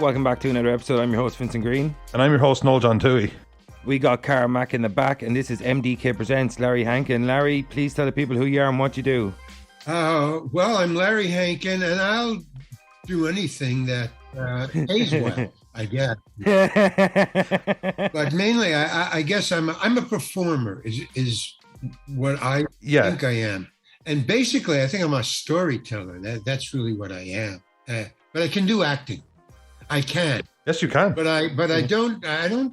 Welcome back to another episode. I'm your host, Vincent Green. And I'm your host, Noel John Toohey. We got Cara Mack in the back, and this is MDK Presents Larry Hankin. Larry, please tell the people who you are and what you do. Well, I'm Larry Hankin, and I'll do anything that pays well, I guess. But mainly, I guess I'm a performer, is what I think I am. And basically, I think I'm a storyteller. That's really what I am. But I can do acting. I can. Yes, you can. But I don't.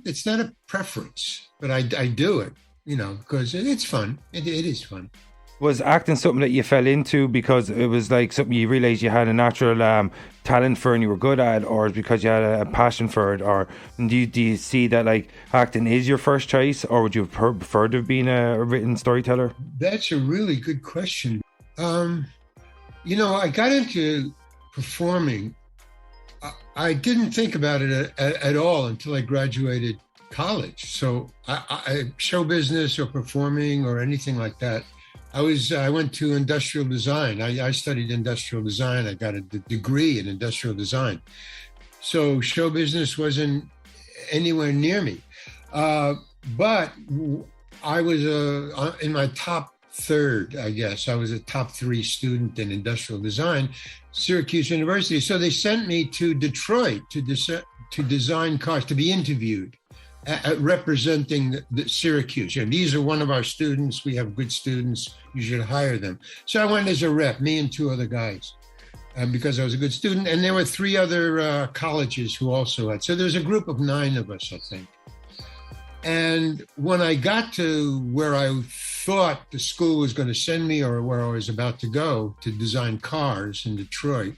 It's not a preference, but I do it. Because it's fun. It is fun. Was acting something that you fell into because it was like something you realized you had a natural talent for and you were good at, or because you had a passion for it, or do you see that like acting is your first choice, or would you have preferred to have been a written storyteller? That's a really good question. I got into performing. I didn't think about it at all until I graduated college. So I show business or performing or anything like that. I went to industrial design. I studied industrial design. I got a degree in industrial design. So show business wasn't anywhere near me. But I was in my top third, I guess. I was a top 3 student in industrial design, Syracuse University. So they sent me to Detroit to design cars, to be interviewed, representing the Syracuse. These are one of our students. We have good students. You should hire them. So I went as a rep, me and 2 other guys, because I was a good student. And there were 3 other colleges who also had. So there's a group of 9 of us, I think. And when I got to where I thought the school was going to send me, or where I was about to go to design cars in Detroit,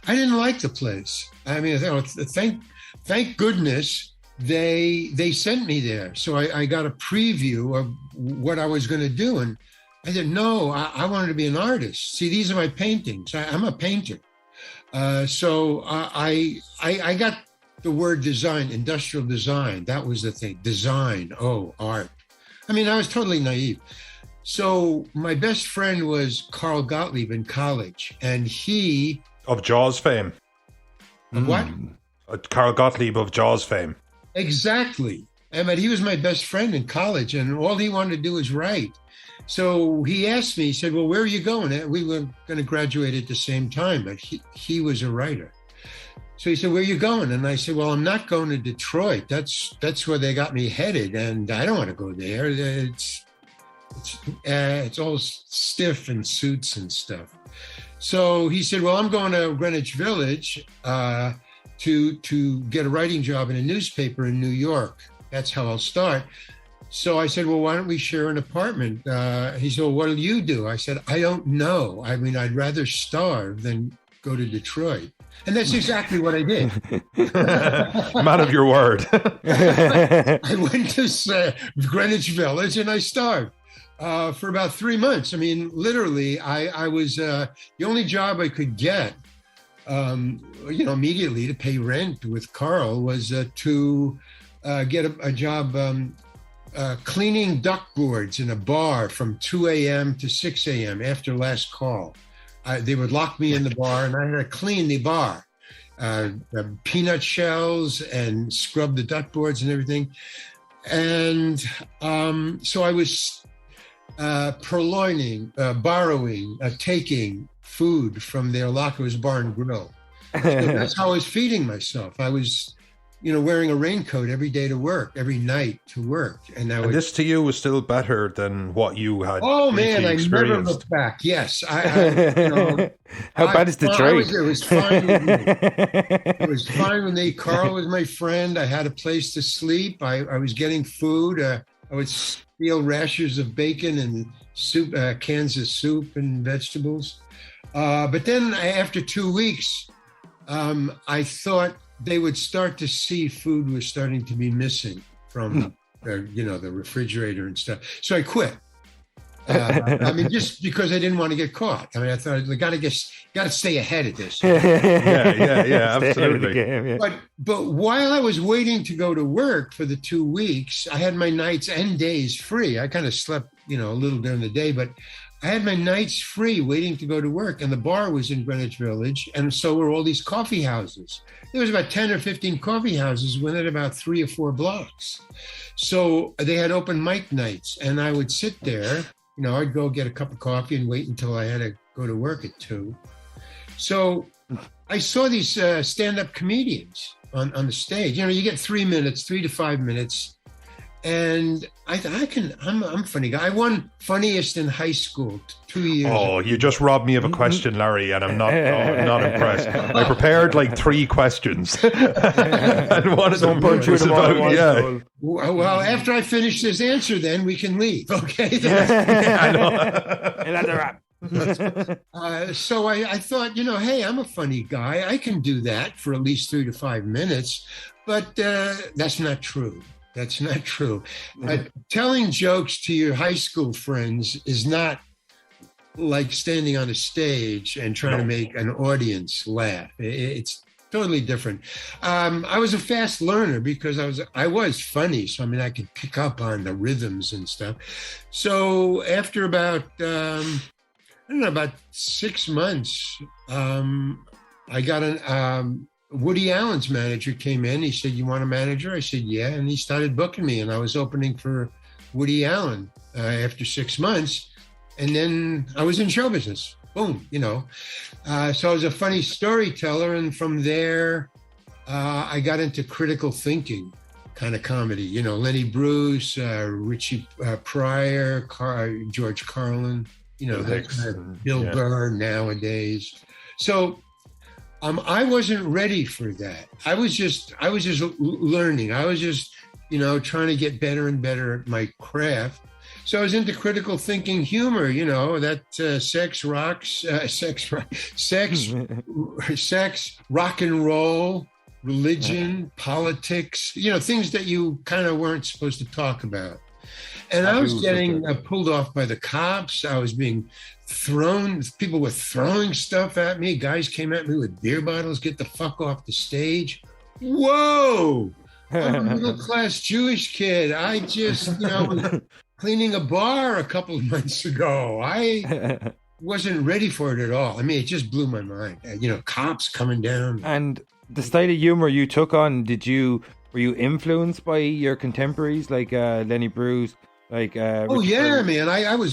I didn't like the place. I mean, thank goodness they sent me there. So I got a preview of what I was going to do. And I said, no, I wanted to be an artist. See, these are my paintings. I'm a painter. So I got the word design, industrial design. That was the thing. Design. Oh, art. I mean, I was totally naive. So my best friend was Carl Gottlieb in college, and he... Of Jaws fame. What? Carl Gottlieb of Jaws fame. Exactly. Emmett, he was my best friend in college, and all he wanted to do was write. So he asked me, he said, well, where are you going? We were going to graduate at the same time, but he was a writer. So he said, where are you going? And I said, well, I'm not going to Detroit. That's where they got me headed, and I don't want to go there. It's all stiff and suits and stuff. So he said, well, I'm going to Greenwich Village to get a writing job in a newspaper in New York. That's how I'll start. So I said, well, why don't we share an apartment? He said, well, what will you do? I said, I don't know. I mean, I'd rather starve than go to Detroit. And that's exactly what I did. Man of your word. I went to Greenwich Village and I starved for about 3 months. I mean, literally, I was the only job I could get, immediately to pay rent with Carl was to get a job cleaning duckboards in a bar from 2 a.m. to 6 a.m. after last call. They would lock me in the bar, and I had to clean the bar, peanut shells and scrub the duckboards and everything. And so I was borrowing, taking food from their lockers, bar and grill. So that's how I was feeding myself. I was, wearing a raincoat every day to work, every night to work. And this to you was still better than what you had. Oh man, I never looked back. Yes. How bad is Detroit? It was fine with me. It was fine with me. Carl was my friend. I had a place to sleep. I was getting food. I would steal rashers of bacon and soup, cans of soup and vegetables. But then after 2 weeks, I thought they would start to see food was starting to be missing from, the refrigerator and stuff. So I quit. Just because I didn't want to get caught. I thought I got to stay ahead of this. Yeah, absolutely. Game, yeah. But while I was waiting to go to work for the 2 weeks, I had my nights and days free. I kind of slept, a little during the day, but I had my nights free waiting to go to work, and the bar was in Greenwich Village, and so were all these coffee houses. There was about 10 or 15 coffee houses within about 3 or 4 blocks. So they had open mic nights, and I would sit there. I'd go get a cup of coffee and wait until I had to go to work at 2. So I saw these stand-up comedians on the stage. You get 3 minutes, 3 to 5 minutes. And I'm a funny guy. I won funniest in high school 2 years. Oh, you just robbed me of a question, Larry, and I'm not impressed. I prepared like 3 questions. And one of them was about, yeah. Well, after I finish this answer, then we can leave. Okay. I know. So I thought, hey, I'm a funny guy. I can do that for at least 3 to 5 minutes. But that's not true. That's not true. Telling jokes to your high school friends is not like standing on a stage and trying to make an audience laugh. It's totally different. I was a fast learner because I was funny. So, I could pick up on the rhythms and stuff. So after about, about 6 months, I got Woody Allen's manager came in. He said, "You want a manager?" I said, "Yeah." And he started booking me, and I was opening for Woody Allen after 6 months. And then I was in show business. Boom, So I was a funny storyteller. And from there, I got into critical thinking kind of comedy. Lenny Bruce, Richie Pryor, George Carlin, that kind of Bill Burr nowadays. So I wasn't ready for that. I was just learning. I was just, trying to get better and better at my craft. So I was into critical thinking humor, that sex, rock and roll, religion, politics, things that you kind of weren't supposed to talk about. And I was getting pulled off by the cops. I was being thrown. People were throwing stuff at me. Guys came at me with beer bottles. Get the fuck off the stage. Whoa. I'm a middle-class Jewish kid. I just, was cleaning a bar a couple of months ago. I wasn't ready for it at all. It just blew my mind. Cops coming down. And the style of humor you took on, were you influenced by your contemporaries like Lenny Bruce? Man, I was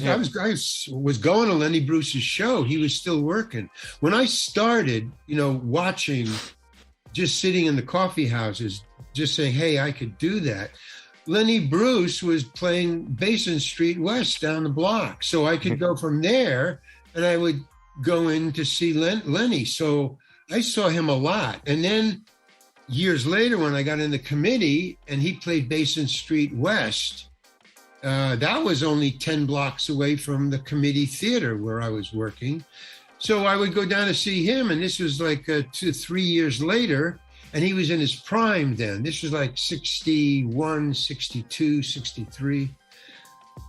going to Lenny Bruce's show. He was still working when I started. Watching, just sitting in the coffee houses, just saying, "Hey, I could do that." Lenny Bruce was playing Basin Street West down the block, so I could go from there, and I would go in to see Lenny. So I saw him a lot, and then years later, when I got in the committee, and he played Basin Street West. That was only 10 blocks away from the committee theater where I was working. So I would go down to see him, and this was like 2 to 3 years later, and he was in his prime then. This was like 61, 62, 63.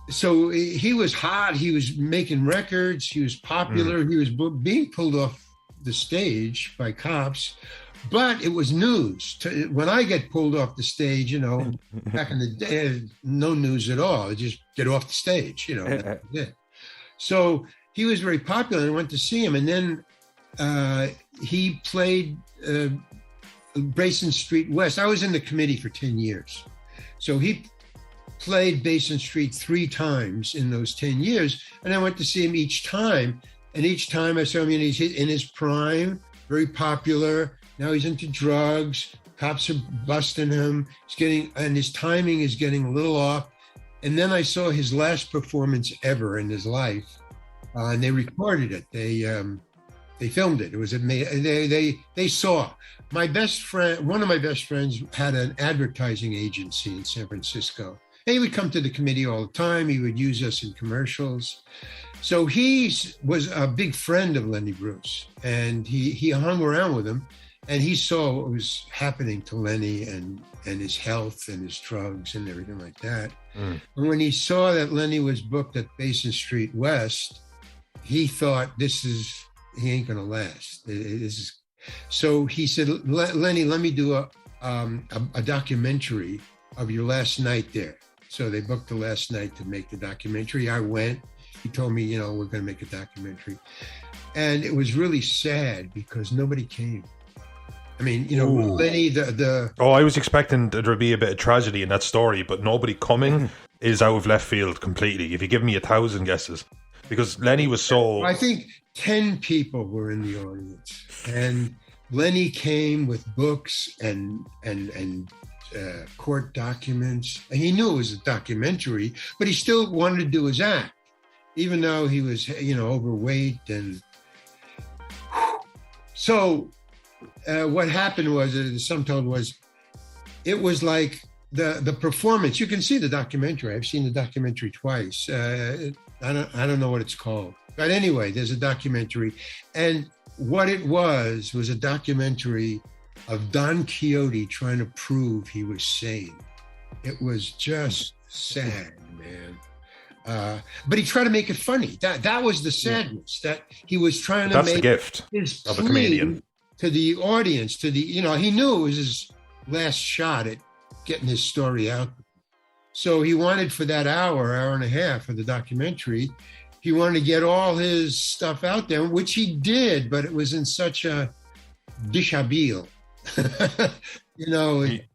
So he was hot. He was making records. He was popular. He was being pulled off the stage by cops. But it was news. When I get pulled off the stage, back in the day, no news at all. Just get off the stage, that's it. So he was very popular. I went to see him. And then he played Basin Street West. I was in the committee for 10 years. So he played Basin Street 3 times in those 10 years. And I went to see him each time. And each time I saw him in his prime, very popular. Now he's into drugs. Cops are busting him. And his timing is getting a little off. And then I saw his last performance ever in his life, and they recorded it. They filmed it. It was amazing. They saw. My best friend, one of my best friends, had an advertising agency in San Francisco. He would come to the committee all the time. He would use us in commercials. So he was a big friend of Lenny Bruce, and he hung around with him. And he saw what was happening to Lenny and his health and his drugs and everything like that. And when he saw that Lenny was booked at Basin Street West, he thought, he ain't gonna last. So he said, Lenny, let me do a documentary of your last night there. So they booked the last night to make the documentary. I went, he told me, we're going to make a documentary. And it was really sad because nobody came. I mean, Lenny, Oh, I was expecting there to be a bit of tragedy in that story, but nobody coming is out of left field completely. If you give me 1,000 guesses. Because Lenny was so... I think 10 people were in the audience. And Lenny came with books and court documents. And he knew it was a documentary, but he still wanted to do his act, even though he was, overweight. And so what happened was, the sum total was, it was like the performance. You can see the documentary. I've seen the documentary twice. I don't know what it's called. But anyway, there's a documentary. And what it was a documentary of Don Quixote trying to prove he was sane. It was just sad, man. But he tried to make it funny. That was the sadness, that he was trying to make the gift his of a comedian to the audience, he knew it was his last shot at getting his story out. So he wanted, for that hour and a half of the documentary, he wanted to get all his stuff out there, which he did, but it was in such a dishabille.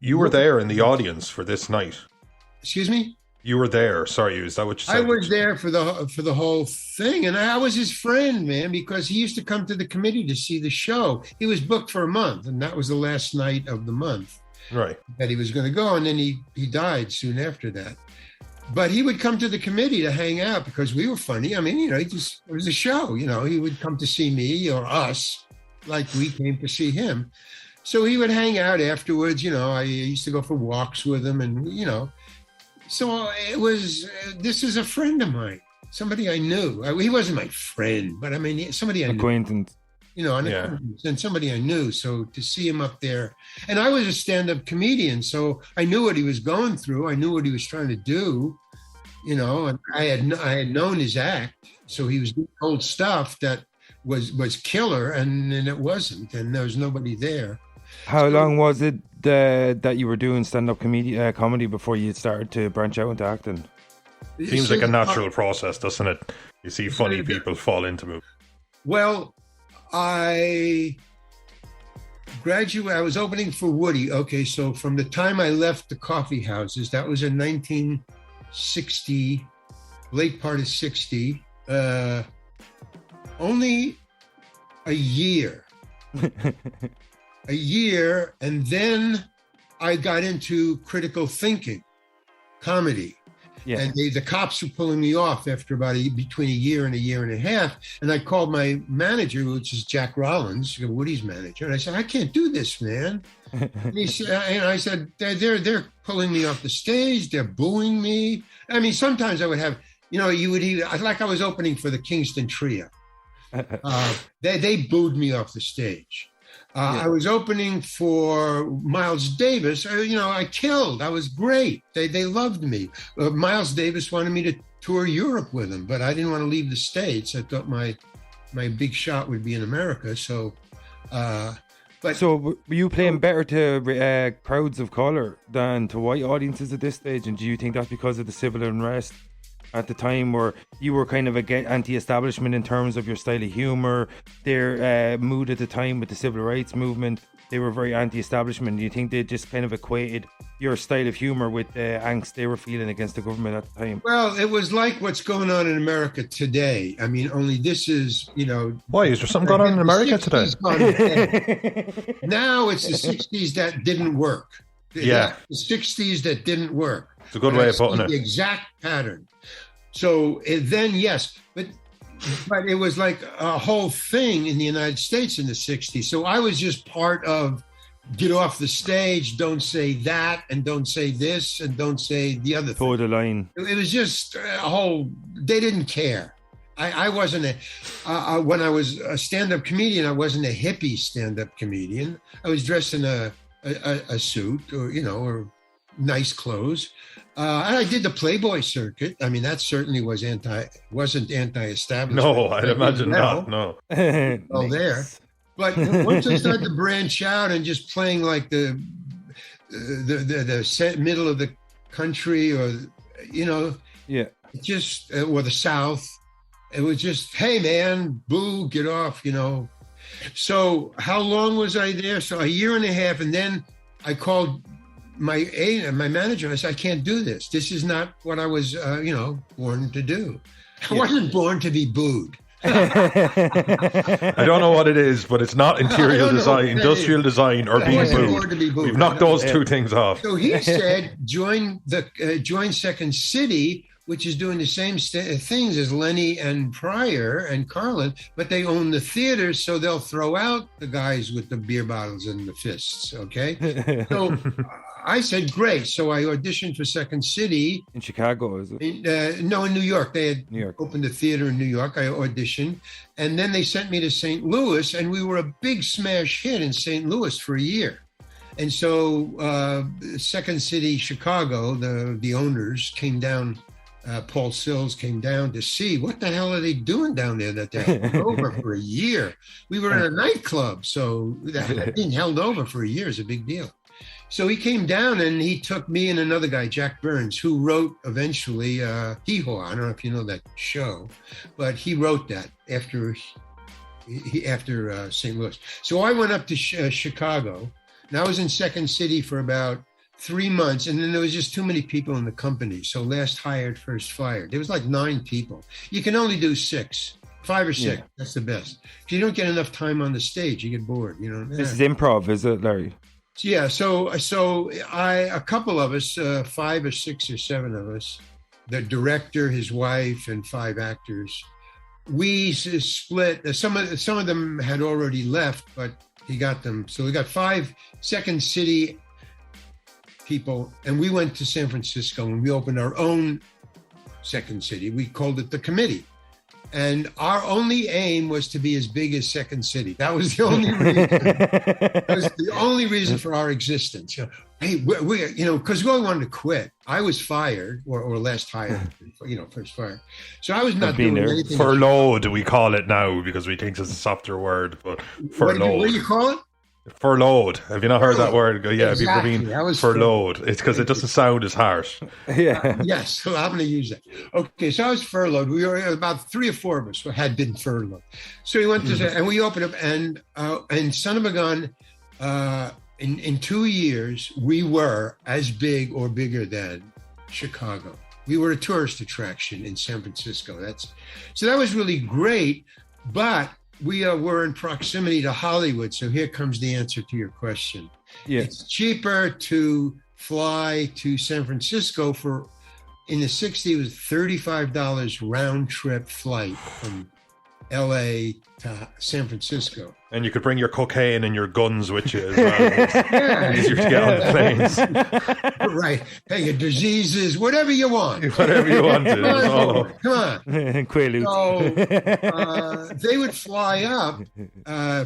You were there in the audience for this night. Excuse me? You were there. Sorry, is that what you said? I was there for the whole thing, and I was his friend, man, because he used to come to the committee to see the show. He was booked for a month, and that was the last night of the month, right, that he was going to go, and then he died soon after that. But he would come to the committee to hang out because we were funny. I mean, it was a show. He would come to see me or us, like we came to see him. So he would hang out afterwards. I used to go for walks with him, and So it was. This is a friend of mine, somebody I knew. He wasn't my friend, but I mean, somebody I knew. Acquaintance. Acquaintance, and somebody I knew. So to see him up there, and I was a stand-up comedian, so I knew what he was going through. I knew what he was trying to do, and I had known his act. So he was doing old stuff that was killer, and it wasn't, and there was nobody there. How long was it that you were doing stand-up comedy before you started to branch out into acting? Seems like a natural process, doesn't it? You see funny people fall into movies. Well, I was opening for Woody. Okay, so from the time I left the coffee houses, that was in 1960, late part of 60, only a year. And then I got into critical thinking, comedy. Yeah. And the cops were pulling me off after between a year and a half. And I called my manager, which is Jack Rollins, Woody's manager. And I said, I can't do this, man. And he said, and I said, they're pulling me off the stage. They're booing me. I mean, sometimes I would have, you would even, like I was opening for the Kingston Trio. They booed me off the stage. I was opening for Miles Davis. I killed. I was great. They loved me. Miles Davis wanted me to tour Europe with him, but I didn't want to leave the States. I thought my big shot would be in America. So, so were you playing better to crowds of color than to white audiences at this stage? And do you think that's because of the civil unrest at the time, where you were kind of anti-establishment in terms of your style of humor, their mood at the time with the civil rights movement? They were very anti-establishment. Do you think they just kind of equated your style of humor with the angst they were feeling against the government at the time? Well, it was like what's going on in America today. I mean, only this is, Why? Is there something going on in America today? Now it's the 60s that didn't work. Yeah. The 60s that didn't work. It's a good way of putting it. The exact pattern. So then, yes, but it was like a whole thing in the United States in the 60s. So I was just part of get off the stage, don't say that, and don't say this, and don't say the other thing. Toe the line. It was just a whole, they didn't care. I wasn't when I was a stand-up comedian, I wasn't a hippie stand-up comedian. I was dressed in a suit or nice clothes. And I did the Playboy circuit. I mean, that certainly wasn't anti-establishment. No, I'd imagine not. No. Well, there. But once I started to branch out and just playing like the middle of the country, or yeah, just or the South, It was just, hey man, boo, get off, So how long was I there? So a year and a half, and then I called my manager. I said, I can't do this. This is not what I was, born to do. I wasn't born to be booed. I don't know what it is, but it's not interior design, industrial design, or being booed. We've knocked those two things off. So he said, join Second City, which is doing the same things as Lenny and Pryor and Carlin, but they own the theaters, so they'll throw out the guys with the beer bottles and the fists, okay? So I said, great. So I auditioned for Second City. In Chicago, is it? No, in New York. They had opened a theater in New York. I auditioned. And then they sent me to St. Louis, and we were a big smash hit in St. Louis for a year. And so Second City, Chicago, the owners came down. Paul Sills came down to see what the hell are they doing down there that they're held over for a year. We were in a nightclub, so that being held over for a year is a big deal. So he came down and he took me and another guy, Jack Burns, who wrote eventually Hee-Haw. I don't know if you know that show, but he wrote that after St. Louis. So I went up to Chicago, and I was in Second City for about 3 months, and then there was just too many people in the company. So last hired, first fired. There was like 9 people. You can only do 6, 5 or 6. Yeah. That's the best. If you don't get enough time on the stage, you get bored. This is improv, is it, Larry? Yeah. So a couple of us, 5 or 6 or 7 of us, the director, his wife, and 5 actors. We split. Some of them had already left, but he got them. So we got 5 Second City people, and we went to San Francisco and we opened our own Second City. We called it The Committee, and our only aim was to be as big as Second City. That was the only reason. That was the only reason for our existence. Hey, we because we all wanted to quit. I was fired or last hired, first fired. So I was not doing anything. Furloughed, we call it now because we think it's a softer word, but furloughed. What do you call it? Furloughed. Have you not heard that word? Yeah, exactly. People being furloughed. It's because it doesn't sound as harsh. Yeah. Yes, so I'm going to use that. Okay, so I was furloughed. We were about 3 or 4 of us had been furloughed. So we went to and we opened up, and son of a gun, in 2 years we were as big or bigger than Chicago. We were a tourist attraction in San Francisco. So that was really great, but we were in proximity to Hollywood. So here comes the answer to your question. Yeah. It's cheaper to fly to San Francisco in the 60s, it was $35 round trip flight from LA to San Francisco. And you could bring your cocaine and your guns with you as well. Easier to get on the planes. Right. Hey, your diseases, whatever you want. Whatever you want to. Come on. So they would fly up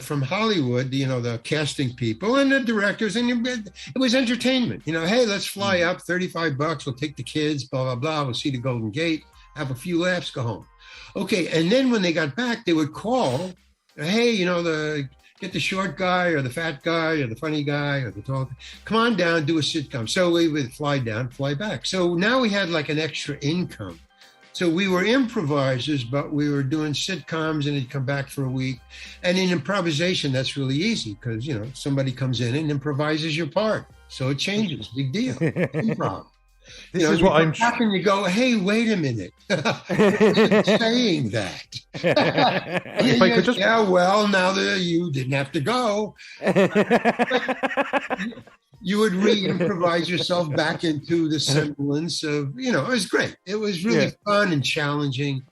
from Hollywood, the casting people and the directors, and it was entertainment. Hey, let's fly up, $35, we'll take the kids, blah, blah, blah. We'll see the Golden Gate, have a few laughs, go home. Okay, and then when they got back, they would call, hey, get the short guy or the fat guy or the funny guy or the tall guy. Come on down, do a sitcom. So we would fly down, fly back. So now we had like an extra income. So we were improvisers, but we were doing sitcoms and it'd come back for a week. And in improvisation, that's really easy because, somebody comes in and improvises your part. So it changes, big deal. Improv. This is what I'm. How can you go? Hey, wait a minute! Saying that. If I could just... Yeah, well, now that you didn't have to go, you would re-improvise yourself back into the semblance of. It was great. It was really fun and challenging.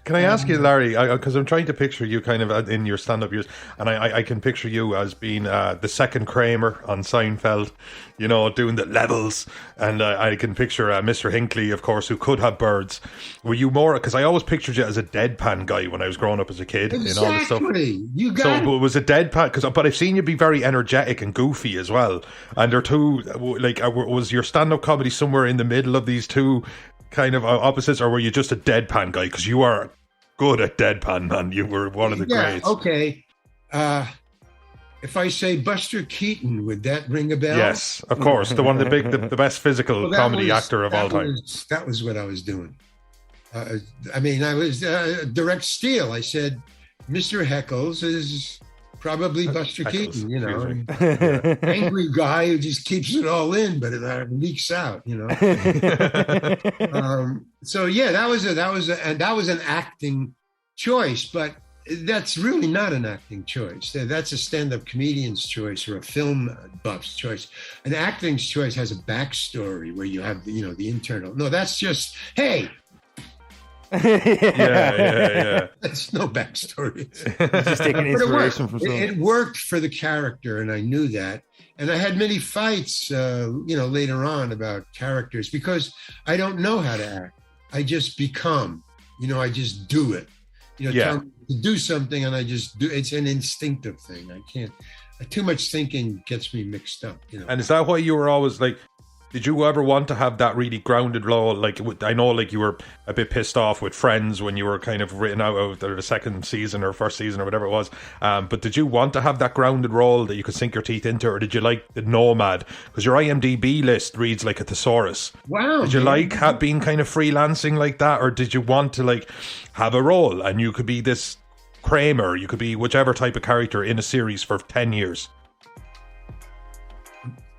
Can I ask you, Larry, because I'm trying to picture you kind of in your stand-up years, and I can picture you as being the second Kramer on Seinfeld, doing the levels, and I can picture Mr. Hinckley, of course, who could have birds. Were you more, because I always pictured you as a deadpan guy when I was growing up as a kid. Exactly. And all this stuff. You got it. Was it deadpan? But I've seen you be very energetic and goofy as well. And they're two, was your stand-up comedy somewhere in the middle of these two kind of opposites, or were you just a deadpan guy? Because you are good at deadpan, man. You were one of the greats. Okay. If I say Buster Keaton, would that ring a bell? Yes, of course. The best physical comedy actor of all time. That was what I was doing. I mean, I was direct steal. I said, Mr. Heckles is probably Buster Keaton, you know, angry guy who just keeps it all in, but it leaks out, you know. So yeah, that was an acting choice, but that's really not an acting choice. That's a stand-up comedian's choice or a film buff's choice. An acting's choice has a backstory where you have, you know, the internal. No, that's just, hey. Yeah. That's no backstory. Just taking inspiration from something. It worked for the character, and I knew that. And I had many fights, you know, later on about characters because I don't know how to act. I just become, you know, I just do it. You know, tell me to do something, and I just do. It's an instinctive thing. I can't. Too much thinking gets me mixed up. You know. And is that why you were always like? Did you ever want to have that really grounded role? Like, I know, like, you were a bit pissed off with Friends when you were kind of written out of the second season or first season or whatever it was. But did you want to have that grounded role that you could sink your teeth into, or did you like the nomad? Because your IMDb list reads like a thesaurus. Wow. Did you like being kind of freelancing like that, or did you want to like have a role and you could be this Kramer, you could be whichever type of character in a series for 10 years?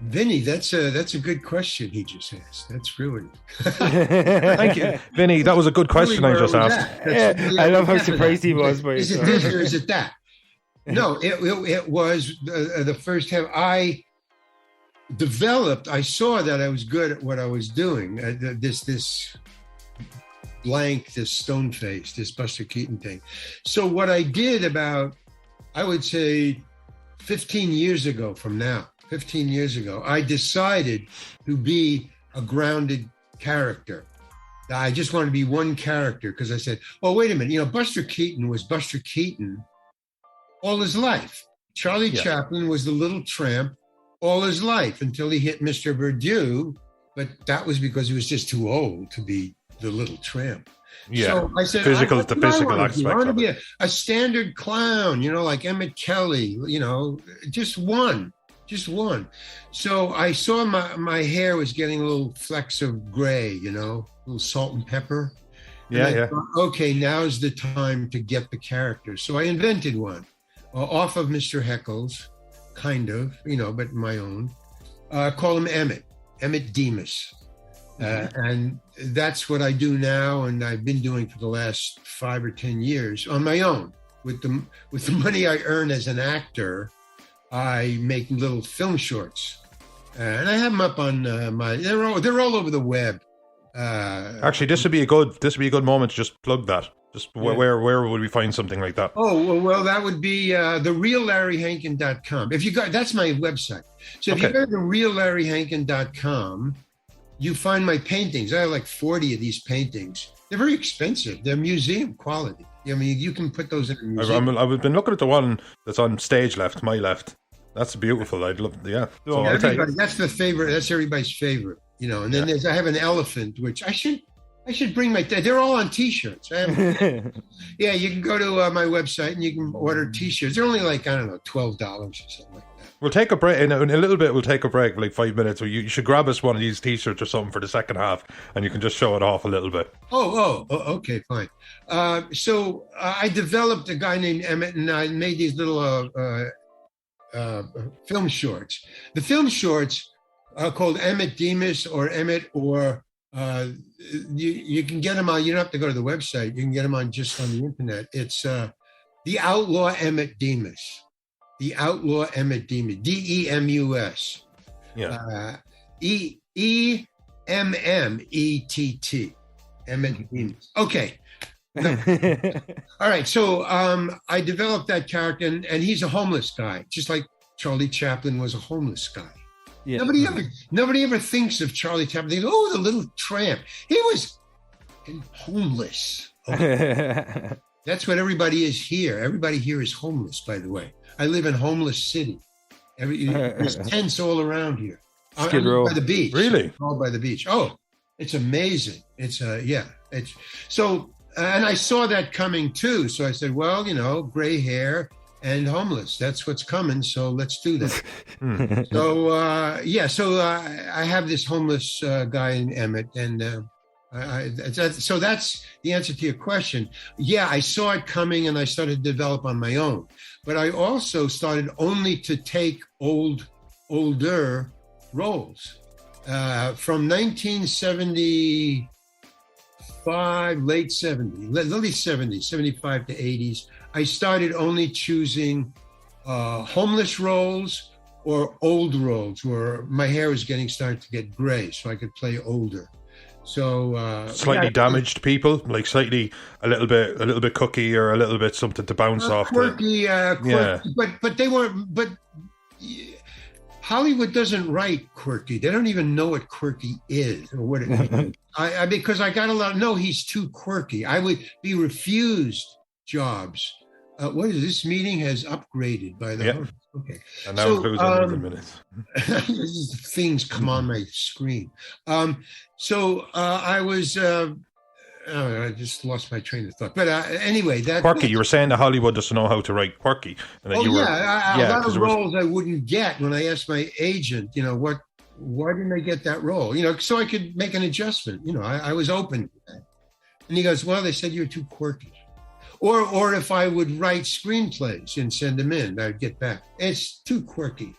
Vinny, that's a good question he just asked. That's really thank you, Vinny. That was a good question really I just asked. I love how surprised he was by Is it this or is it that? No, it was the first time I developed. I saw that I was good at what I was doing. This blank, this stone face, this Buster Keaton thing. So what I did about, I would say, 15 years ago from now. 15 years ago, I decided to be a grounded character. I just wanted to be one character because I said, oh, wait a minute, you know, Buster Keaton was Buster Keaton all his life. Charlie Chaplin was the little tramp all his life until he hit Mr. Verdieu, but that was because he was just too old to be the little tramp. Yeah, so I said, the physical aspect. I want to be a standard clown, you know, like Emmett Kelly, you know, just one. So I saw my hair was getting a little flecks of gray, you know, a little salt and pepper. Yeah. Thought, okay, now's the time to get the character. So I invented one off of Mr. Heckles, kind of, you know, but my own. I call him Emmett Demus. And that's what I do now, and I've been doing for the last 5 or 10 years on my own. With the money I earn as an actor, I make little film shorts, and I have them up on they're all over the web. Actually, this would be a good moment to just plug that. Just where would we find something like that? Oh, well, that would be thereallarryhankin.com. If you go, that's my website. So if you go to thereallarryhankin.com, you find my paintings. I have like 40 of these paintings. They're very expensive. They're museum quality. I mean, you can put those in a museum. I've been looking at the one that's on stage left, my left. That's beautiful. I'd love, yeah. So that's the favorite. That's everybody's favorite, you know. And then I have an elephant, which I should bring they're all on T-shirts. Yeah, you can go to my website and you can order T-shirts. They're only like, I don't know, $12 or something like that. We'll take a break in a little bit. We'll take a break, like 5 minutes. So you should grab us one of these T-shirts or something for the second half, and you can just show it off a little bit. Oh, okay, fine. So I developed a guy named Emmett, and I made these little film shorts. The film shorts are called Emmett Demus or Emmett, or you can get them on. You don't have to go to the website. You can get them just on the internet. It's The Outlaw Emmett Demus. The Outlaw Emmett Demus, DEMUS. Yeah. EMMETT. Emmett Demus. Okay. No. All right. So I developed that character, and he's a homeless guy, just like Charlie Chaplin was a homeless guy. Yeah. Nobody ever thinks of Charlie Chaplin. They go, oh, the little tramp. He was homeless. Okay. That's what everybody is here. Everybody here is homeless, by the way. I live in homeless city. There's tents all around here. I'm by the beach. Really? All by the beach. Oh, it's amazing. It's It's so, and I saw that coming too. So I said, well, you know, gray hair and homeless. That's what's coming. So let's do that. So I have this homeless guy in Emmett, and So that's the answer to your question. Yeah, I saw it coming and I started to develop on my own. But I also started only to take older roles. From 1975, late 70s, 75 to 80s, I started only choosing homeless roles or old roles where my hair was starting to get gray, so I could play older. So slightly damaged people, like slightly a little bit cookie or a little bit something to bounce off. Quirky, but they weren't. But Hollywood doesn't write quirky. They don't even know what quirky is or what it means. Because I got a lot. No, he's too quirky. I would be refused jobs. What is this meeting has upgraded by the host? Okay. And now includes 100 minutes. Things come on my screen. I was. I just lost my train of thought. But anyway, that quirky. You were saying that Hollywood doesn't know how to write quirky, and that a lot of roles I wouldn't get when I asked my agent. Why didn't I get that role? So I could make an adjustment. I was open to that. And he goes, well, they said you're too quirky. Or if I would write screenplays and send them in, I'd get back. It's too quirky.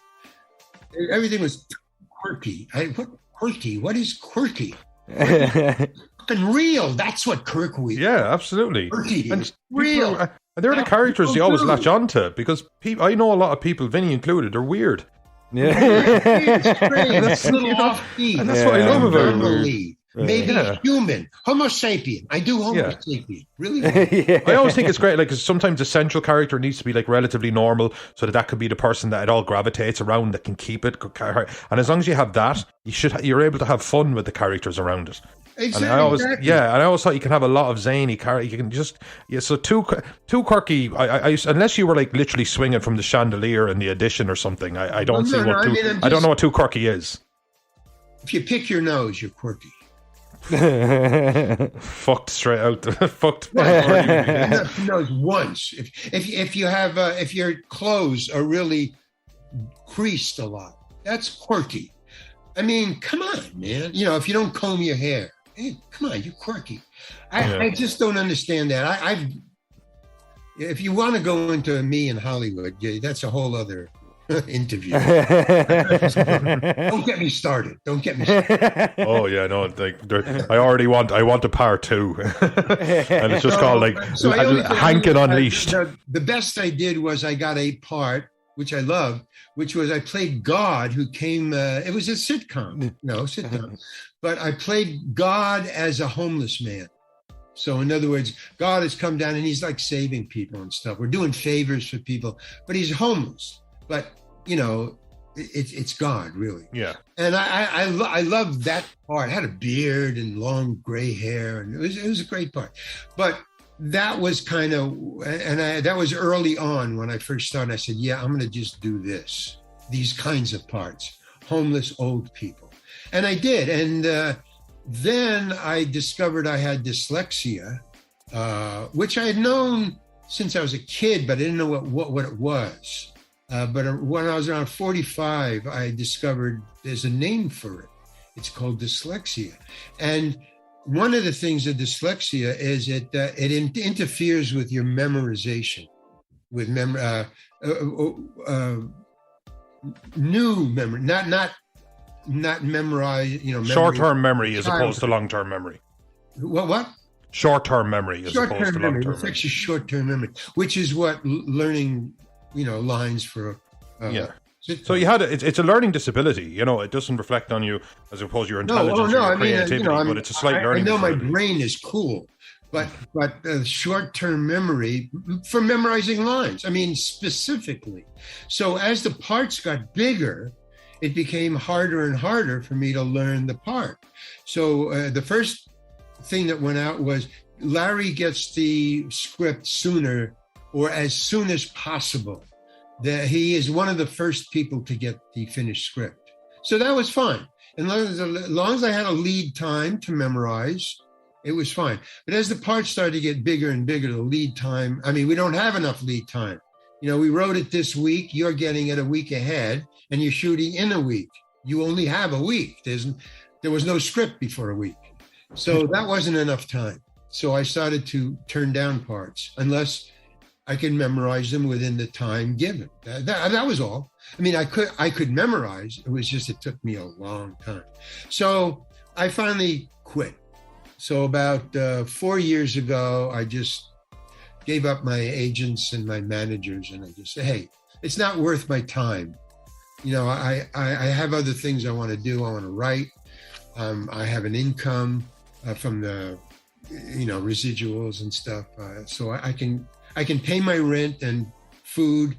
Everything was quirky. What quirky? What is quirky? Fucking real. That's what quirky is. Yeah, absolutely. Quirky and is real. And they're the characters they always latch onto, because I know a lot of people, Vinnie included, are weird. Yeah. That's little offbeat. And that's what I love about it. Maybe human, Homo sapien. I do Homo sapien. Really? I always think it's great, like, cause sometimes the central character needs to be like relatively normal, so that could be the person that it all gravitates around, that can keep it. And as long as you have that, you're able to have fun with the characters around it. Exactly. And I always thought you can have a lot of zany characters. You can just so too quirky. I unless you were like literally swinging from the chandelier in the audition or something. I don't see what I don't know what too quirky is. If you pick your nose, you're quirky. Fucked straight out. Fucked. Nose once. If you have if your clothes are really creased a lot, that's quirky. I mean, come on, man. If you don't comb your hair, hey, come on, you're quirky. I just don't understand that. If you want to go into me in Hollywood, that's a whole other interview. Don't get me started. Oh yeah, no. I want a part 2, and it's just called like Hankin Unleashed. The best I did was I got a part, which I loved, which was I played God who came. It was a sitcom, but I played God as a homeless man. So in other words, God has come down and he's like saving people and stuff. We're doing favors for people, but he's homeless. But it's God, really. Yeah. And I loved that part. I had a beard and long gray hair, and it was a great part. But that was kind of, that was early on when I first started. I said, yeah, I'm going to just do these kinds of parts, homeless old people, and I did. And then I discovered I had dyslexia, which I had known since I was a kid, but I didn't know what it was. But when I was around 45, I discovered there's a name for it. It's called dyslexia. And one of the things of dyslexia is it interferes with your memorization, with new memory, not memorize. Short-term memory as opposed to long-term memory. What? Short-term memory as opposed to long-term memory. It affects your short-term memory, which is what learning. Lines for So you had it's a learning disability. It doesn't reflect on you as opposed to your intelligence or your creativity, but it's a slight learning disability. I know my brain is cool, but short-term memory for memorizing lines. I mean, specifically. So as the parts got bigger, it became harder and harder for me to learn the part. So the first thing that went out was Larry gets the script sooner or as soon as possible. That he is one of the first people to get the finished script. So that was fine. And as long as I had a lead time to memorize, it was fine. But as the parts started to get bigger and bigger, the lead time, we don't have enough lead time. We wrote it this week, you're getting it a week ahead, and you're shooting in a week. You only have a week. There was no script before a week. So that wasn't enough time. So I started to turn down parts unless I could memorize them within the time given. That was all. I mean, I could memorize. It was just, it took me a long time. So I finally quit. So about 4 years ago, I just gave up my agents and my managers, and I just said, hey, it's not worth my time. You know, I have other things I want to do. I want to write. I have an income from the, residuals and stuff. So I can pay my rent and food,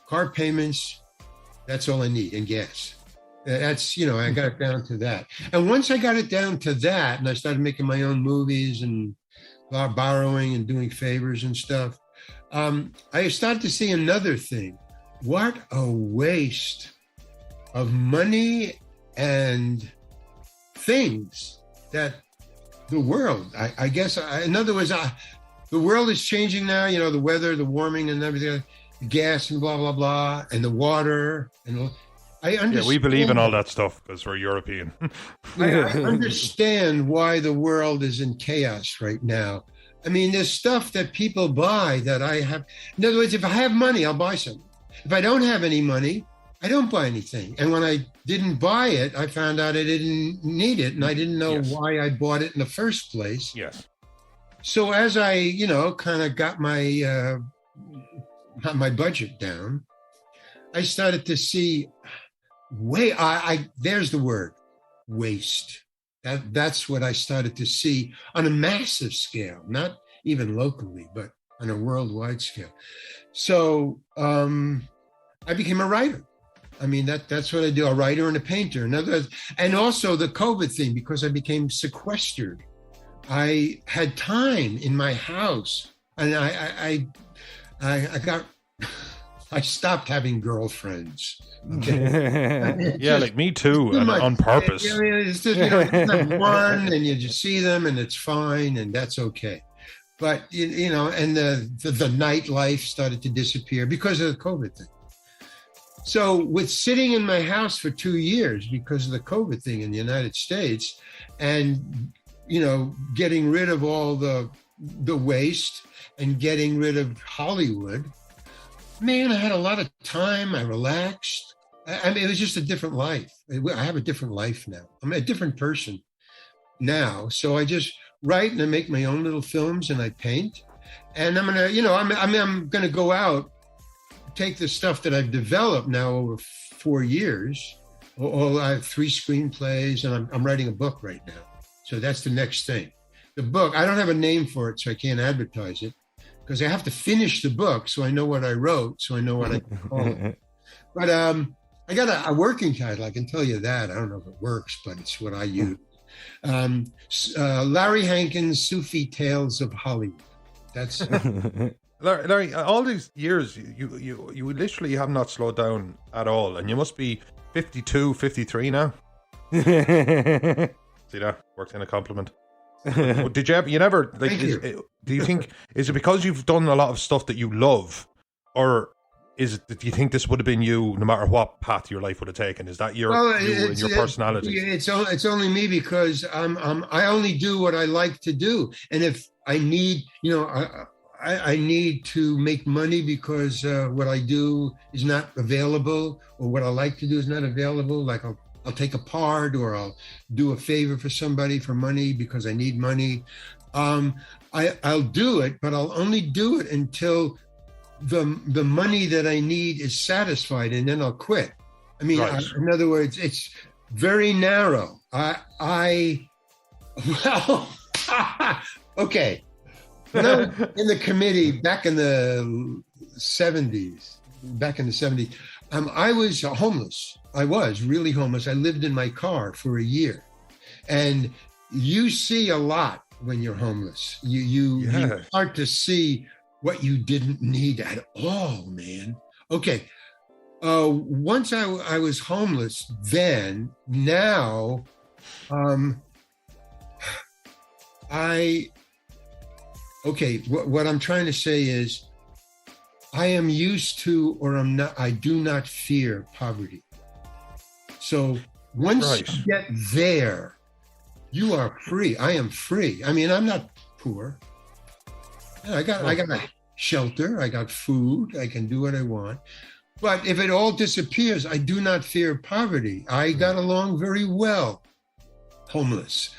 car payments. That's all I need, and gas. That's, I got it down to that. And once I got it down to that, and I started making my own movies and borrowing and doing favors and stuff, I started to see another thing. What a waste of money and things that the world, I guess, in other words, the world is changing now, the weather, the warming and everything, gas and blah, blah, blah, and the water. And I understand. Yeah, we believe in all that stuff because we're European. I understand why the world is in chaos right now. I mean, there's stuff that people buy that I have. In other words, if I have money, I'll buy something. If I don't have any money, I don't buy anything. And when I didn't buy it, I found out I didn't need it, and I didn't know why I bought it in the first place. Yes. So as I, kind of got my budget down, I started to see there's the word, waste. That's what I started to see on a massive scale, not even locally, but on a worldwide scale. So I became a writer. I mean, that's what I do, a writer and a painter. In other words, and also the COVID thing, because I became sequestered. I had time in my house, and I stopped having girlfriends. Okay? Yeah, like me too, and on purpose. It's just, have one, and you just see them, and it's fine, and that's okay. But and the nightlife started to disappear because of the COVID thing. So with sitting in my house for 2 years because of the COVID thing in the United States, and getting rid of all the waste and getting rid of Hollywood, man, I had a lot of time. I relaxed. I mean, it was just a different life. I have a different life now. I'm a different person now. So I just write and I make my own little films and I paint. And I'm gonna, I'm gonna go out, take the stuff that I've developed now over 4 years. I have 3 screenplays, and I'm writing a book right now. So that's the next thing. The book, I don't have a name for it, so I can't advertise it, because I have to finish the book so I know what I wrote, so I know what I can call it. But I got a working title, I can tell you that. I don't know if it works, but it's what I use. Larry Hankin's Sufi Tales of Hollywood. That's... Larry, all these years, you literally have not slowed down at all, and you must be 52, 53 now. See that? Worked in a compliment. Did you ever, do you think, is it because you've done a lot of stuff that you love, or do you think this would have been you no matter what path your life would have taken? Is that your personality? It's only me, because I only do what I like to do. And if I need, I need to make money because what I do is not available, or what I like to do is not available. Like I'll take a part, or I'll do a favor for somebody for money because I need money. I'll do it, but I'll only do it until the money that I need is satisfied, and then I'll quit. I mean, right. In other words, it's very narrow. Okay. When I was in the committee back in the 70s, I was homeless. I was really homeless. I lived in my car for a year. And you see a lot when you're homeless. You start to see what you didn't need at all, man. Okay. Once I was homeless now, what I'm trying to say is I am used to, or I do not fear poverty. So once you get there, You are free. I am free. I mean, I'm not poor. I got a shelter. I got food. I can do what I want. But if it all disappears, I do not fear poverty. I got along very well, homeless.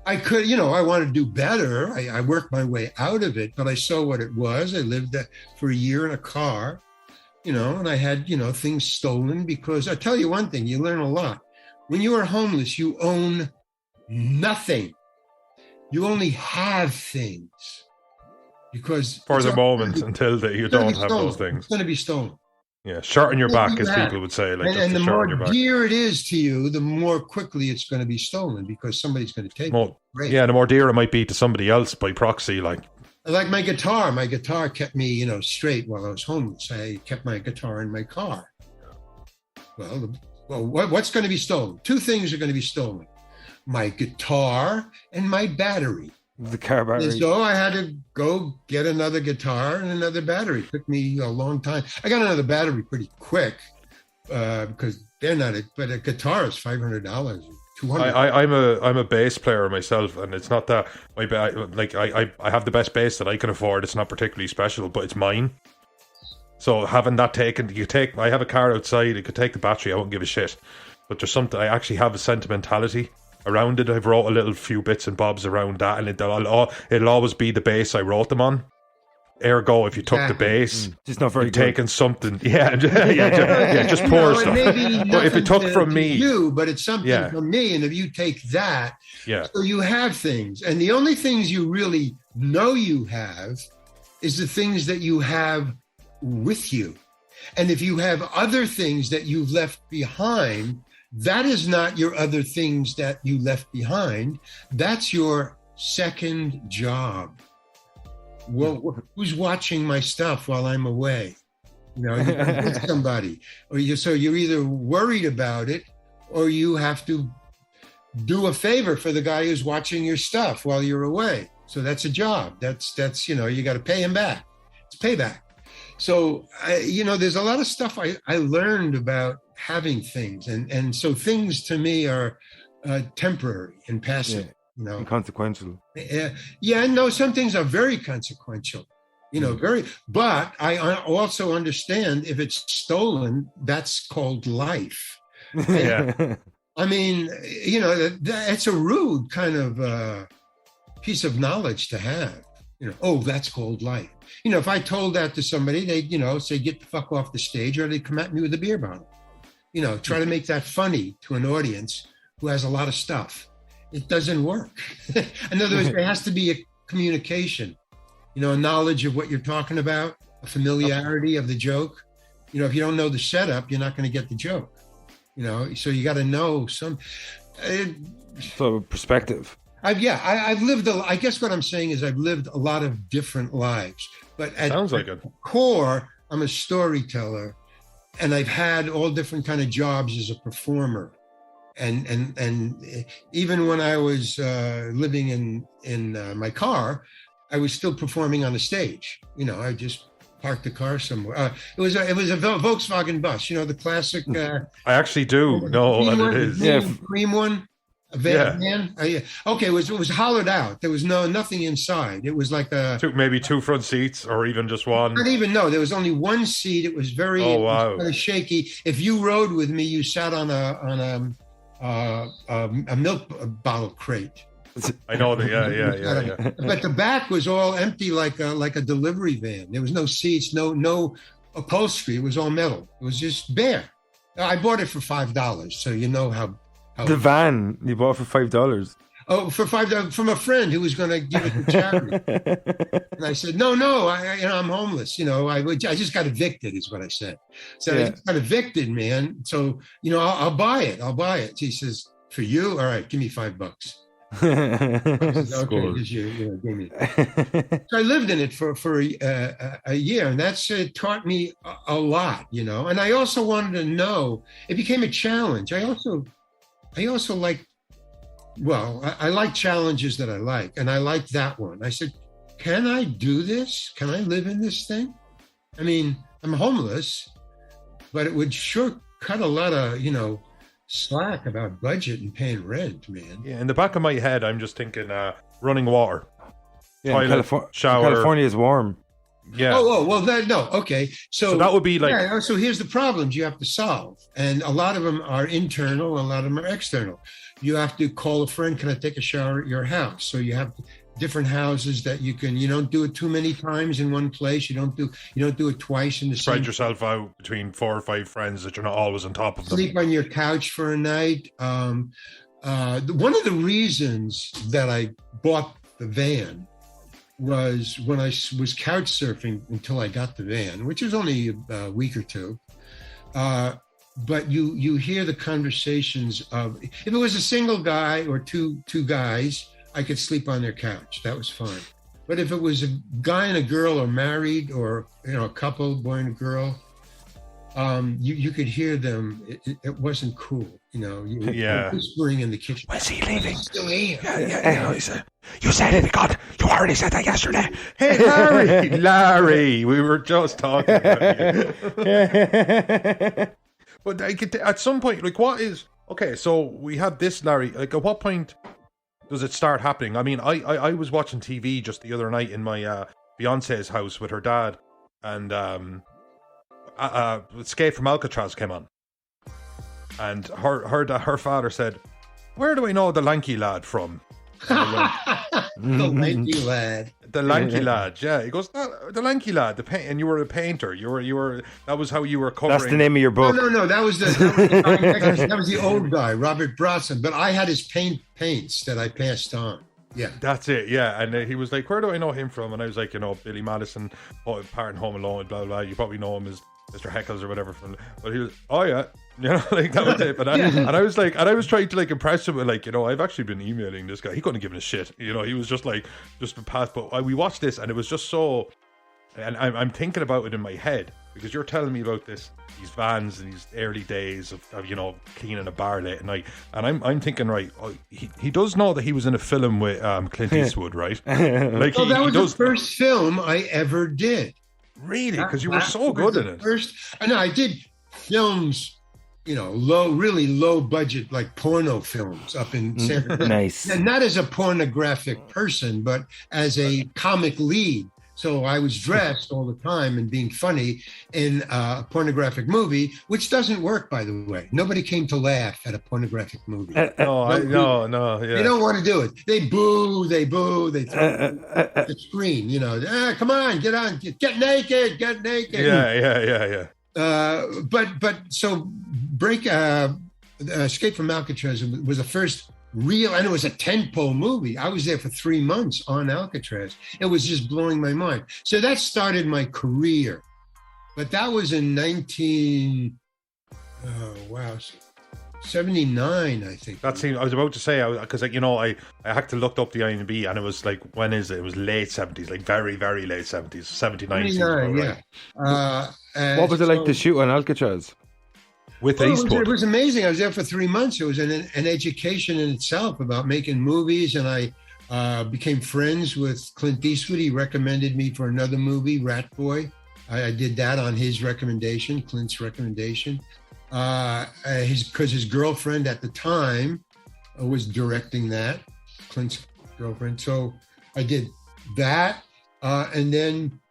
I could, I want to do better. I worked my way out of it, but I saw what it was. I lived for a year in a car, and I had, things stolen because I tell you one thing, you learn a lot. When you are homeless, you own nothing. You only have things because for the moment until you don't have those things. It's going to be stolen. Yeah, shirt on your back, as people would say. Like, and the more dear it is to you, the more quickly it's going to be stolen because somebody's going to take it. Yeah, the more dear it might be to somebody else by proxy. Like my guitar. My guitar kept me, straight while I was homeless. I kept my guitar in my car. Well, what's going to be stolen? Two things are going to be stolen. My guitar and my battery. The car battery. So I had to go get another guitar and another battery. It took me a long time. I got another battery pretty quick because they're not. But a guitar is $500, $200. I'm a bass player myself, and it's not that I have the best bass that I can afford. It's not particularly special, but it's mine. So having that taken, I have a car outside. It could take the battery. I won't give a shit. But there's something. I actually have a sentimentality around it. I've wrote a little few bits and bobs around that, and it'll always be the bass I wrote them on. Ergo, if you took the bass, just not very good. Taking something, just poor stuff. But if it took from me, but it's something from me, and if you take that, so you have things, and the only things you really know you have is the things that you have with you, and if you have other things that you've left behind. That is not your other things that you left behind. That's your second job. Well, who's watching my stuff while I'm away? You're with somebody, so you're either worried about it, or you have to do a favor for the guy who's watching your stuff while you're away. So that's a job. That's you got to pay him back. It's payback. So there's a lot of stuff I learned about having things, and so things to me are temporary and passive, inconsequential. No, some things are very consequential, but I also understand if it's stolen, that's called life. Yeah. I mean, it's a rude kind of piece of knowledge to have. That's called life. If I told that to somebody, they'd, say, get the fuck off the stage, or they'd come at me with a beer bottle. Try to make that funny to an audience who has a lot of stuff. It doesn't work. In other words, there has to be a communication, a knowledge of what you're talking about, a familiarity of the joke. If you don't know the setup, you're not going to get the joke. So you got to know some. So perspective. I've lived. I guess what I'm saying is I've lived a lot of different lives. But at the core, I'm a storyteller. And I've had all different kind of jobs as a performer, and even when I was living in my car, I was still performing on the stage. I just parked the car somewhere. It was a Volkswagen bus. The classic. I actually do know what it is. Cream one. A van? Okay, it was hollowed out. There was nothing inside. It was like maybe two front seats, or even just one. Not even, no. There was only one seat. It was very kind of shaky. If you rode with me, you sat on a milk bottle crate. I know that. Yeah. But the back was all empty, like a delivery van. There was no seats, no upholstery. It was all metal. It was just bare. I bought it for $5, so you know how. The van you bought for $5. Oh, for $5 from a friend who was going to give it to charity. And I said, no, I'm homeless. I just got evicted, is what I said. So I just got evicted, man. So I'll buy it. He says, for you, all right, give me $5. I said, okay, give me. So I lived in it for a year, and that's taught me a lot, And I also wanted to know. It became a challenge. I also like, I like challenges that I like, and I like that one. I said, can I do this? Can I live in this thing? I mean, I'm homeless, but it would sure cut a lot of, slack about budget and paying rent, man. Yeah, in the back of my head, I'm just thinking running water, Yeah, toilet, shower. California is warm. Yeah. Well, no. Okay. So that would be like. Yeah, so here's the problems you have to solve. And a lot of them are internal, a lot of them are external. You have to call a friend, can I take a shower at your house? So you have different houses that you don't do it too many times in one place. You don't do it twice in the same. Spread yourself out between 4 or 5 friends that you're not always on top of them. Sleep on your couch for a night. One of the reasons that I bought the van was when I was couch surfing until I got the van, which was only a week or two. But you hear the conversations of, if it was a single guy or two guys, I could sleep on their couch. That was fine. But if it was a guy and a girl or married or, a couple, boy and a girl, you could hear them. It wasn't cool. Whispering in the kitchen. When's he leaving? He's still here. Yeah. You said it, God. You already said that yesterday. Hey, Larry, we were just talking about you. But at some point, like, what is... Okay, so we had this, Larry. Like, at what point does it start happening? I mean, I was watching TV just the other night in my fiance's house with her dad, and Escape from Alcatraz came on. And her father said, "Where do I know the lanky lad from?" The lanky lad. The lanky lad, yeah. He goes, the lanky lad, and you were a painter. You were. That was how you were covering. That's the name of your book. No. That was the old guy, Robert Bronson. But I had his paints that I passed on. Yeah, that's it. Yeah, and he was like, "Where do I know him from?" And I was like, Billy Madison, part in Home Alone, blah blah. You probably know him as Mr. Heckles or whatever. But he was, oh yeah. Like that was it. But I was like, and I was trying to like impress him with like, I've actually been emailing this guy. He couldn't have given a shit. He was just like, just a pass. But we watched this, and it was just so. And I'm thinking about it in my head because you're telling me about these vans and these early days of cleaning a bar late at night, and I'm thinking, right, he does know that he was in a film with Clint Eastwood, right? Like, that was the first film I ever did. Really? Because you were so good in it. I did films, really low budget, like porno films up in San Francisco. Nice. And not as a pornographic person, but as a comic lead. So I was dressed all the time and being funny in a pornographic movie, which doesn't work, by the way. Nobody came to laugh at a pornographic movie. No. Yeah. They don't want to do it. They boo, they throw the screen, come on, get naked. Yeah. But so Escape from Alcatraz was the first real, and it was a tentpole movie. I was there for 3 months on Alcatraz. It was just blowing my mind. So that started my career. But that was in 79, I think. That seemed, I was about to say, because I had to look up the IMDb, and it was like, when is it? It was late 70s, like very, very late 70s, 79. 79, yeah. Right. What was it like to shoot on Alcatraz? With Eastwood. It was amazing. I was there for 3 months. It was an education in itself about making movies, and I became friends with Clint Eastwood. He recommended me for another movie, Ratboy. I did that on his recommendation, Clint's recommendation. Because his girlfriend at the time was directing that, Clint's girlfriend. So I did that. And then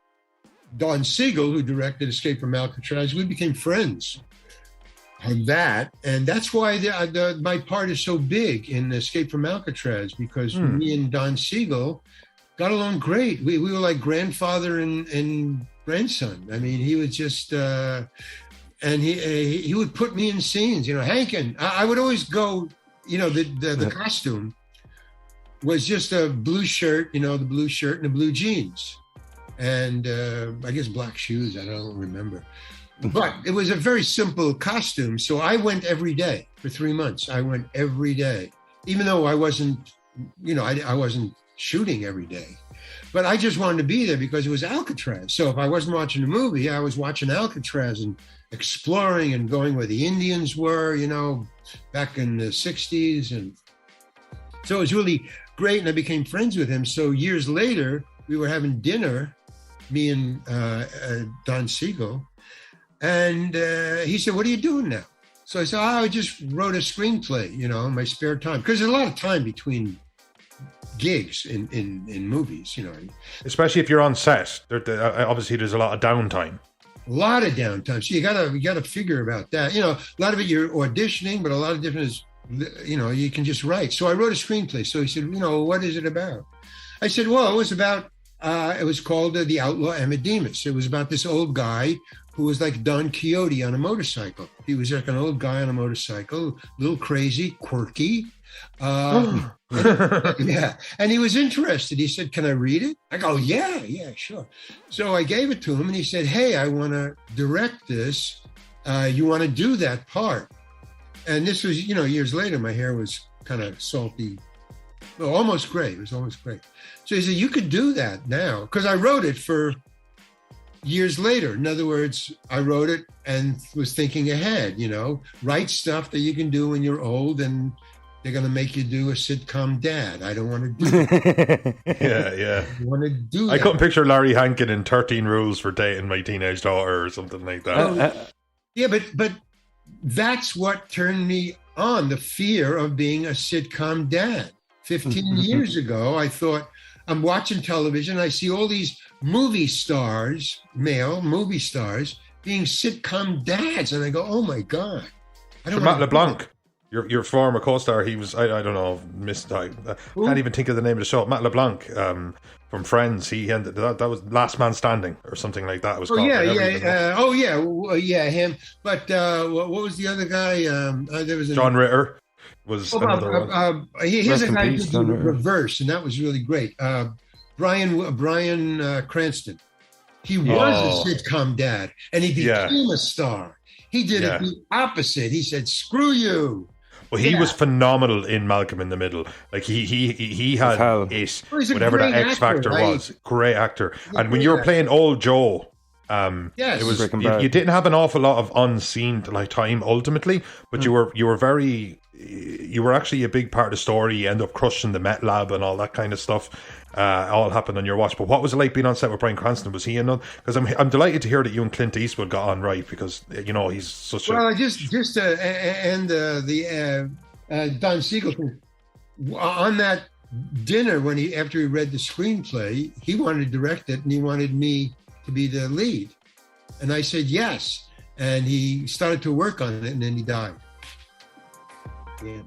Don Siegel, who directed Escape from Alcatraz, we became friends on that. And that's why my part is so big in Escape from Alcatraz, because me and Don Siegel got along great. We were like grandfather and grandson. I mean, he was just... and he would put me in scenes, Hankin. I would always go, the costume was just a blue shirt, the blue shirt and the blue jeans. And I guess black shoes, I don't remember. But it was a very simple costume. So I went every day for 3 months. I went every day, even though I wasn't, I wasn't shooting every day. But I just wanted to be there because it was Alcatraz. So if I wasn't watching a movie, I was watching Alcatraz and exploring and going where the Indians were, back in the 60s. And so it was really great. And I became friends with him. So years later, we were having dinner, me and Don Siegel. And he said, "What are you doing now?" So I said, I just wrote a screenplay, you know, in my spare time. Because there's a lot of time between gigs in movies, you know. Especially if you're on set. Obviously, there's a lot of downtime. A lot of downtime. So you gotta figure about that. You know, a lot of it you're auditioning, but a lot of different is, you know, you can just write. So I wrote a screenplay. So he said, you know, what is it about? I said, well, it was about, it was called The Outlaw Emmett Demus. It was about this old guy who was like Don Quixote on a motorcycle. He was like an old guy on a motorcycle, a little crazy, quirky. Yeah. And he was interested. He said, can I read it? I go, yeah, sure. So I gave it to him and he said, hey, I want to direct this. You want to do that part? And this was, you know, years later, my hair was kind of salty. Well, almost gray. It was almost gray. So he said, you could do that now. Because I wrote it for years later. In other words, I wrote it and was thinking ahead, you know, write stuff that you can do when you're old and they're going to make you do a sitcom dad. I don't want to do that. Yeah. I want to do that. I couldn't picture Larry Hankin in 13 Rules for Dating My Teenage Daughter or something like that. Yeah, but that's what turned me on, the fear of being a sitcom dad. 15 years ago, I thought, I'm watching television, I see all these movie stars, male movie stars, being sitcom dads. And I go, oh my God. Matt LeBlanc, your former co-star, he was, I don't know, I can't even think of the name of the show. Matt LeBlanc from Friends, that was Last Man Standing or something like that. It was called. Him. But what was the other guy? There was John Ritter was another one. Here's a guy who did the reverse, and that was really great. Brian Cranston. He was a sitcom dad, and he became a star. He did it the opposite. He said, "Screw you." Well, he was phenomenal in Malcolm in the Middle. Like he had it, whatever that X Factor was. Great actor. And when you were playing Old Joe, it was you didn't have an awful lot of unseen like time ultimately, but you were actually a big part of the story. You end up crushing the Met Lab and all that kind of stuff. All happened on your watch. But what was it like being on set with Bryan Cranston? Was he in on? Because I'm delighted to hear that you and Clint Eastwood got on right, because you know he's such a. Well, Don Siegel thing. On that dinner after he read the screenplay, he wanted to direct it and he wanted me to be the lead, and I said yes, and he started to work on it, and then he died. Yeah.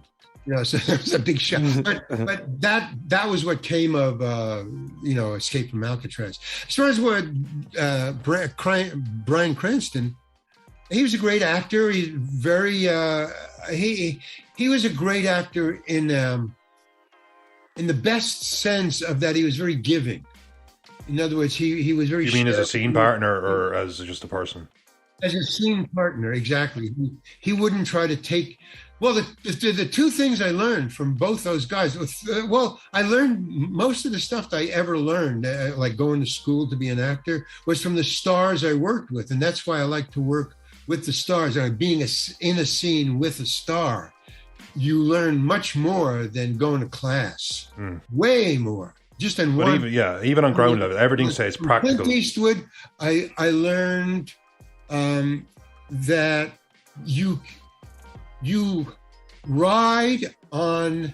You know, so it was a big shock. But that was what came of, Escape from Alcatraz. As far as what Bryan Cranston, he was a great actor. He's very, he was a great actor in the best sense of that. He was very giving. In other words, he was very. You mean as a scene partner or as just a person? As a scene partner, exactly. He wouldn't try to take. Well, the two things I learned from both those guys, I learned most of the stuff I ever learned, like going to school to be an actor, was from the stars I worked with. And that's why I like to work with the stars. Being in a scene with a star, you learn much more than going to class. Way more. Just in one. Even on ground level, everything says practical. Clint Eastwood, I learned that you ride on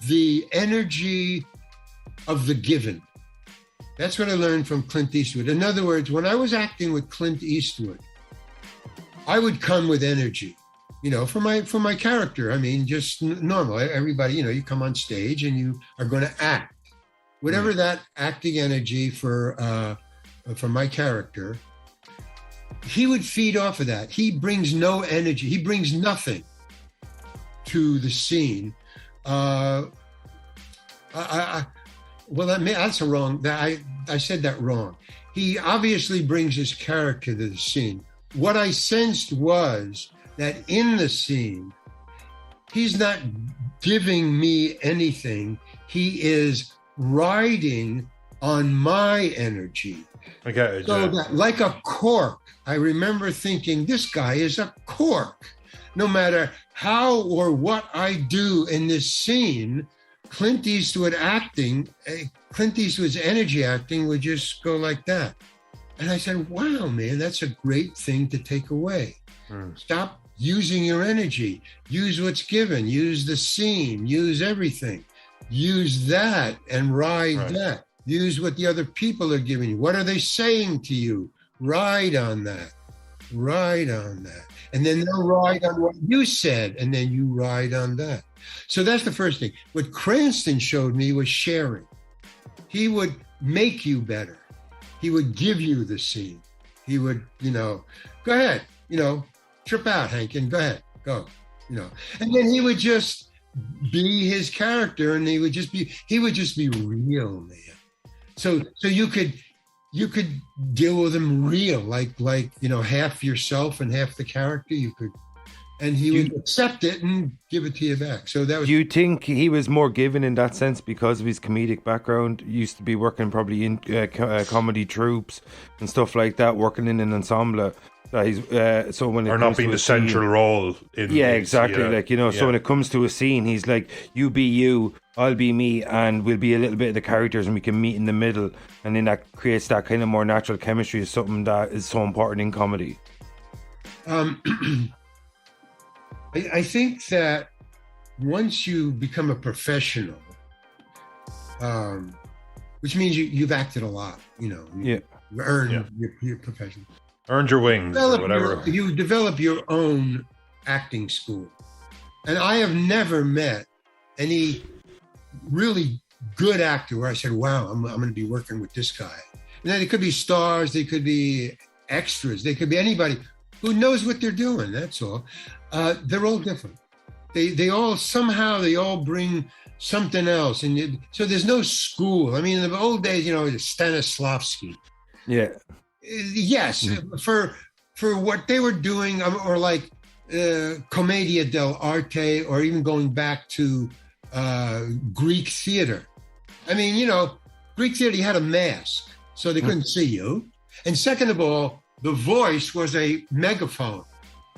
the energy of the given. That's what I learned from Clint Eastwood. In other words, when I was acting with Clint Eastwood, I would come with energy, you know, for my character. I mean, just normal. Everybody, you know, you come on stage and you are going to act. Whatever that acting energy for my character, he would feed off of that. He brings no energy. He brings nothing to the scene. That's wrong. I said that wrong. He obviously brings his character to the scene. What I sensed was that in the scene, he's not giving me anything. He is riding on my energy. Okay. That, like a cork, I remember thinking, this guy is a cork. No matter how or what I do in this scene, Clint Eastwood's energy acting would just go like that. And I said, wow, man, that's a great thing to take away. Stop using your energy, use what's given, use the scene, use everything, use that and ride that. Use what the other people are giving you. What are they saying to you? Ride on that. Ride on that. And then they'll ride on what you said, and then you ride on that. So that's the first thing. What Cranston showed me was sharing. He would make you better. He would give you the scene. He would, go ahead, trip out, Hankin, go ahead, go, And then he would just be his character, and he would just be real, man. So you could deal with him real, like half yourself and half the character. You could, and he would accept it and give it to you back. So that was. Do you think he was more given in that sense because of his comedic background? He used to be working probably in comedy troupes and stuff like that, working in an ensemble. He's so when it or comes not being to the central role. Exactly. So when it comes to a scene, he's like, you be you, I'll be me, and we'll be a little bit of the characters, and we can meet in the middle, and then that creates that kind of more natural chemistry. Is something that is so important in comedy. I think that once you become a professional, which means you've acted a lot, you earn your profession. Earned your wings or whatever. You develop your own acting school. And I have never met any really good actor where I said, wow, I'm going to be working with this guy. And then it could be stars, they could be extras, they could be anybody who knows what they're doing, that's all. They're all different. They all bring something else. And so there's no school. I mean, in the old days, Stanislavski. Yeah. Yes, for what they were doing, or like Commedia dell'arte, or even going back to Greek theater. I mean, Greek theater, you had a mask, so they couldn't see you. And second of all, the voice was a megaphone.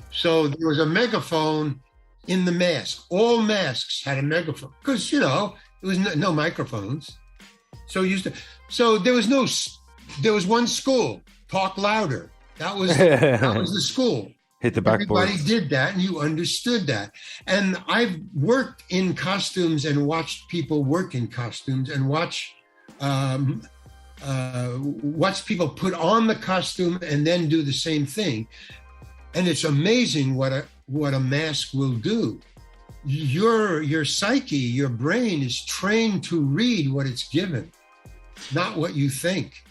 So there was a megaphone in the mask. All masks had a megaphone because, there was no microphones. So there was one school. Talk louder. That was the school. Hit the backboard. Everybody did that, and you understood that. And I've worked in costumes and watched people work in costumes, and watch people put on the costume and then do the same thing. And it's amazing what a mask will do. Your psyche, your brain is trained to read what it's given, not what you think.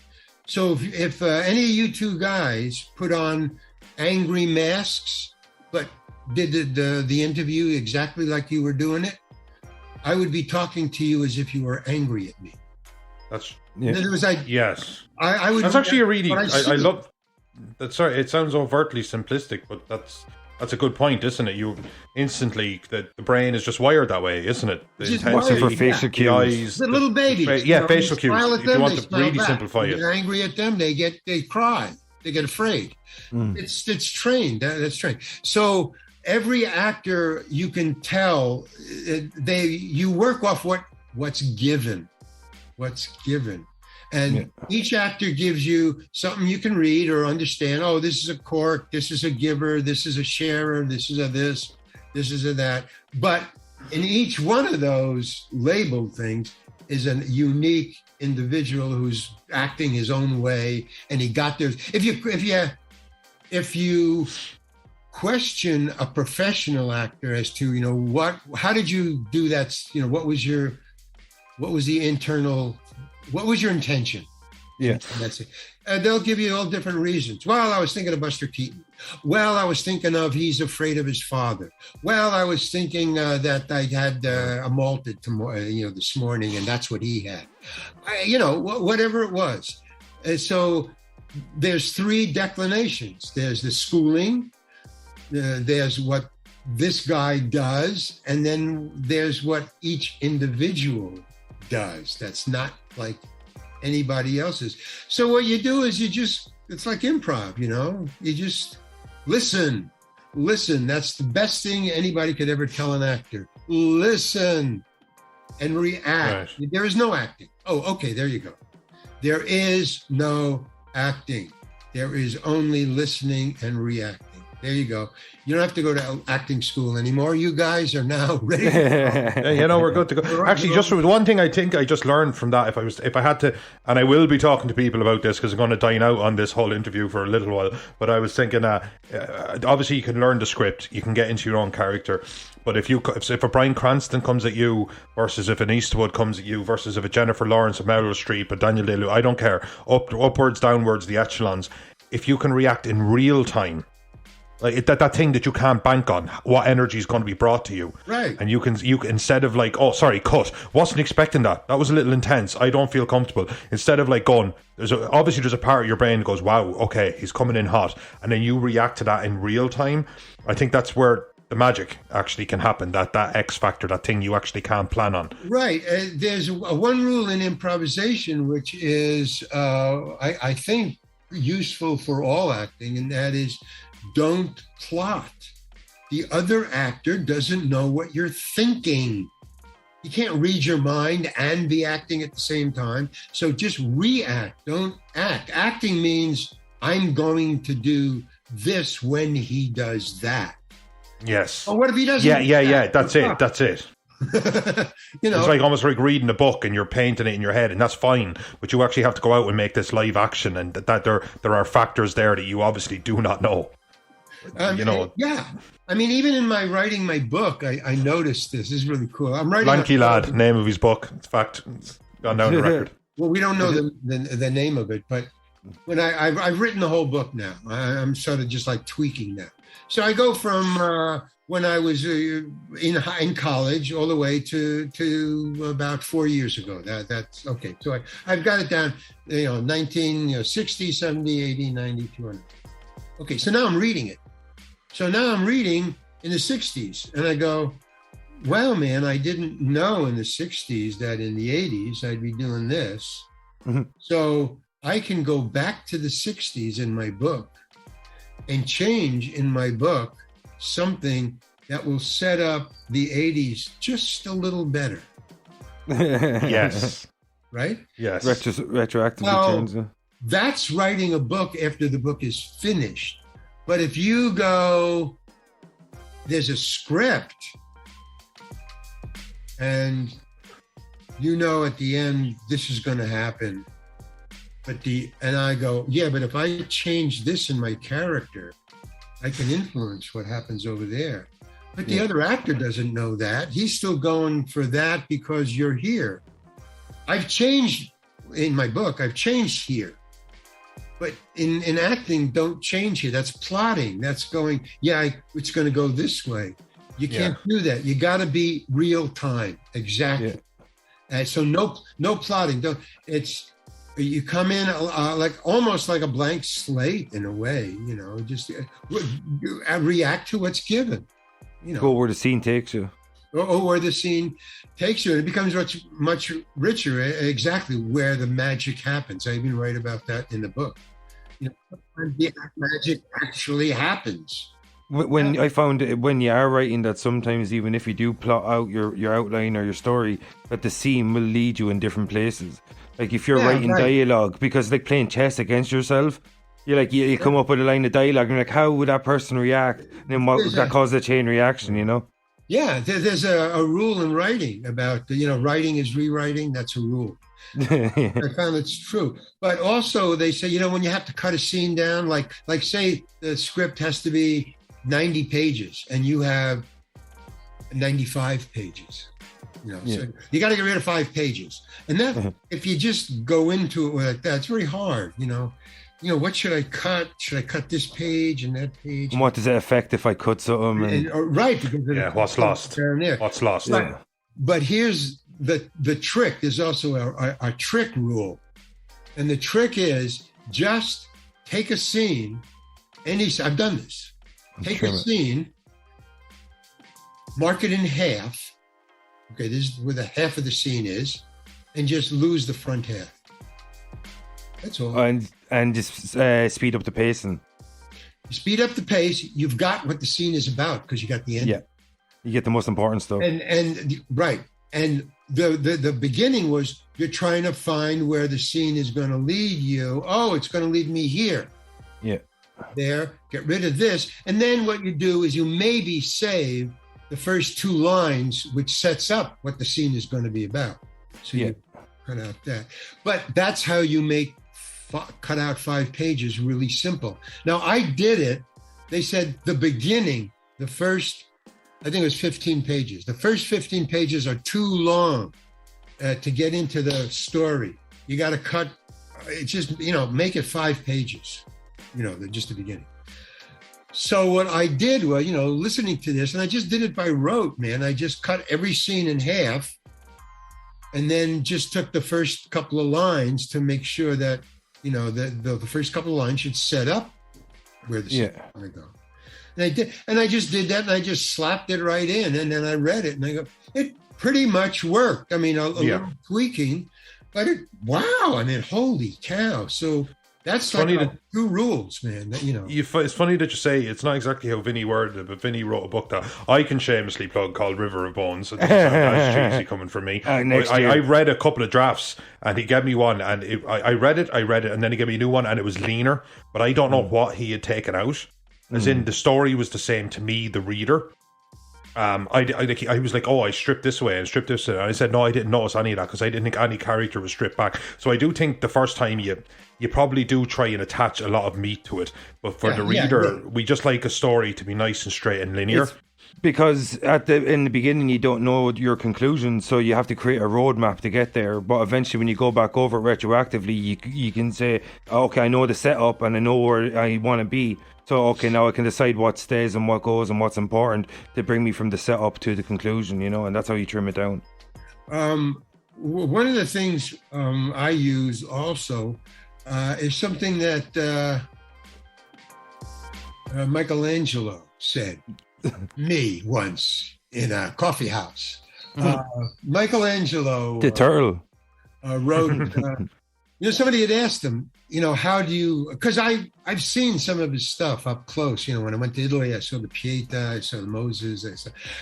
So if any of you two guys put on angry masks, but did the interview exactly like you were doing it, I would be talking to you as if you were angry at me. That's yes. I would. That's actually a really. I love that. Sorry, it sounds overtly simplistic, but that's a good point, isn't it? You instantly the brain is just wired that way, isn't it? The intensity for facial cues. Eyes, the little babies. Facial cues. If you want to really simplify it, you're angry at them, they cry, they get afraid. It's trained. That's trained. So every actor, you can tell you work off what's given. And each actor gives you something you can read or understand. Oh, this is a cork, this is a giver, this is a sharer, this is a this is a that. But in each one of those labeled things is a unique individual who's acting his own way, and he got there. If you question a professional actor as to how did you do that? What was your intention? Yeah, that's it. They'll give you all different reasons. Well, I was thinking of Buster Keaton. Well, I was thinking of he's afraid of his father. Well, I was thinking that I had a malted this morning, and that's what he had. Whatever it was. So there's three declinations. There's the schooling. There's what this guy does, and then there's what each individual does. That's not like anybody else's. So what you do is it's like improv, you just listen. That's the best thing anybody could ever tell an actor. Listen and react. Right. There is no acting. Oh, okay, there you go. There is no acting. There is only listening and reacting. There you go. You don't have to go to acting school anymore. You guys are now ready. Yeah, we're good to go. Actually, just one thing I think I just learned from that, if I had to, and I will be talking to people about this because I'm going to dine out on this whole interview for a little while. But I was thinking, obviously, you can learn the script, you can get into your own character. But if a Bryan Cranston comes at you versus if an Eastwood comes at you versus if a Jennifer Lawrence, a Meryl Streep, a Daniel Day-Lewis, I don't care. Upwards, downwards, the echelons. If you can react in real time. Like that thing that you can't bank on, what energy is going to be brought to you, right? And you can instead of like, oh sorry, cut, wasn't expecting that was a little intense, I don't feel comfortable. Instead of like going, there's a part of your brain that goes, wow, okay, he's coming in hot, and then you react to that in real time. I think that's where the magic actually can happen. That X factor, that thing you actually can't plan on. Right. There's one rule in improvisation which is, I think, useful for all acting, and that is, don't plot. The other actor doesn't know what you're thinking. You can't read your mind and be acting at the same time. So just react, don't act. Acting means I'm going to do this when he does that. Yes. Oh, what if he doesn't? Yeah. That's it. It's like almost like reading a book and you're painting it in your head, and that's fine, but you actually have to go out and make this live action, and that there are factors there that you obviously do not know. Yeah. I mean, even in my writing my book, I noticed this. This is really cool. I'm writing Lanky Lad, name of his book. In fact, it's gone down the record. Well, we don't know the name of it, but when I've written the whole book now, I'm sort of just like tweaking that. So I go from when I was in college all the way to about 4 years ago. That's okay. So I've got it down, 60, 70, 80, 90, 200. Okay, so now I'm reading it. So now I'm reading in the 60s, and I go, wow, man, I didn't know in the 60s that in the 80s I'd be doing this. Mm-hmm. So I can go back to the 60s in my book and change in my book something that will set up the 80s just a little better. Yes. Right? Yes. Retroactively change. That's writing a book after the book is finished. But if you go, there's a script, and at the end this is going to happen, and I go, yeah, but if I change this in my character, I can influence what happens over there. But the other actor doesn't know that. He's still going for that because you're here. I've changed in my book. I've changed here. But in acting, don't change here. That's plotting. That's going, it's going to go this way. You can't do that. You got to be real time. Exactly. Yeah. So no plotting. You come in almost like a blank slate in a way, just react to what's given. Go where the scene takes you. Or where the scene takes you. And it becomes much richer, exactly where the magic happens. I even write about that in the book. Sometimes the magic actually happens. I found when you are writing that sometimes even if you do plot out your outline or your story, that the scene will lead you in different places. Like if you're writing dialogue, because like playing chess against yourself, you come up with a line of dialogue and you're like, how would that person react? And then what would that cause a chain reaction, Yeah, there's a rule in writing about, writing is rewriting. That's a rule. I found it's true. But also they say, when you have to cut a scene down, like say the script has to be 90 pages and you have 95 pages. So you got to get rid of 5 pages. And that, if you just go into it like that, it's very hard, what should I cut? Should I cut this page and that page? And what does it affect if I cut something? Right. Because what's lost? What's lost? Right. But here's the trick. There's also a trick rule. And the trick is just take a scene. I've done this. Take a scene, mark it in half. Okay, this is where the half of the scene is, and just lose the front half. That's all. And just speed up the pacing. Speed up the pace. You've got what the scene is about because you got the end. Yeah, you get the most important stuff. And right. And the beginning was you're trying to find where the scene is going to lead you. Oh, it's going to lead me here. Yeah. there, get rid of this. And then what you do is you maybe save the first 2 lines, which sets up what the scene is going to be about. So you cut out that. But that's how you make cut out 5 pages really simple. Now, I did it. They said the beginning, the first, I think it was 15 pages. The first 15 pages are too long to get into the story. You got to cut, it's just, make it 5 pages, just the beginning. So what I did was, listening to this, and I just did it by rote, man. I just cut every scene in half and then just took the first couple of lines to make sure that, the first couple of lines should set up where the scene is going to go. And I did, and I just did that, and I just slapped it right in, and then I read it, and I go, it pretty much worked. I mean, a little tweaking, but holy cow! So that's like 2 rules, man. It's funny that you say it's not exactly how Vinnie worded it, but Vinnie wrote a book that I can shamelessly plug called River of Bones. So that's cheesy coming from me. I read a couple of drafts, and he gave me one, and I read it, and then he gave me a new one, and it was leaner, but I don't know what he had taken out. As in, the story was the same to me, the reader. I was like, I stripped this away and stripped this away. And I said, no, I didn't notice any of that because I didn't think any character was stripped back. So I do think the first time you probably do try and attach a lot of meat to it. But for the reader, we just like a story to be nice and straight and linear. Because in the beginning you don't know your conclusions, so you have to create a roadmap to get there. But eventually, when you go back over it retroactively, you can say, okay, I know the setup and I know where I want to be. So, okay, now I can decide what stays and what goes and what's important to bring me from the setup to the conclusion, and that's how you trim it down. One of the things I use also is something that Michelangelo said me once in a coffee house. Michelangelo... The turtle. Wrote... somebody had asked him, how do you, because I've seen some of his stuff up close, when I went to Italy, I saw the Pieta, I saw the Moses,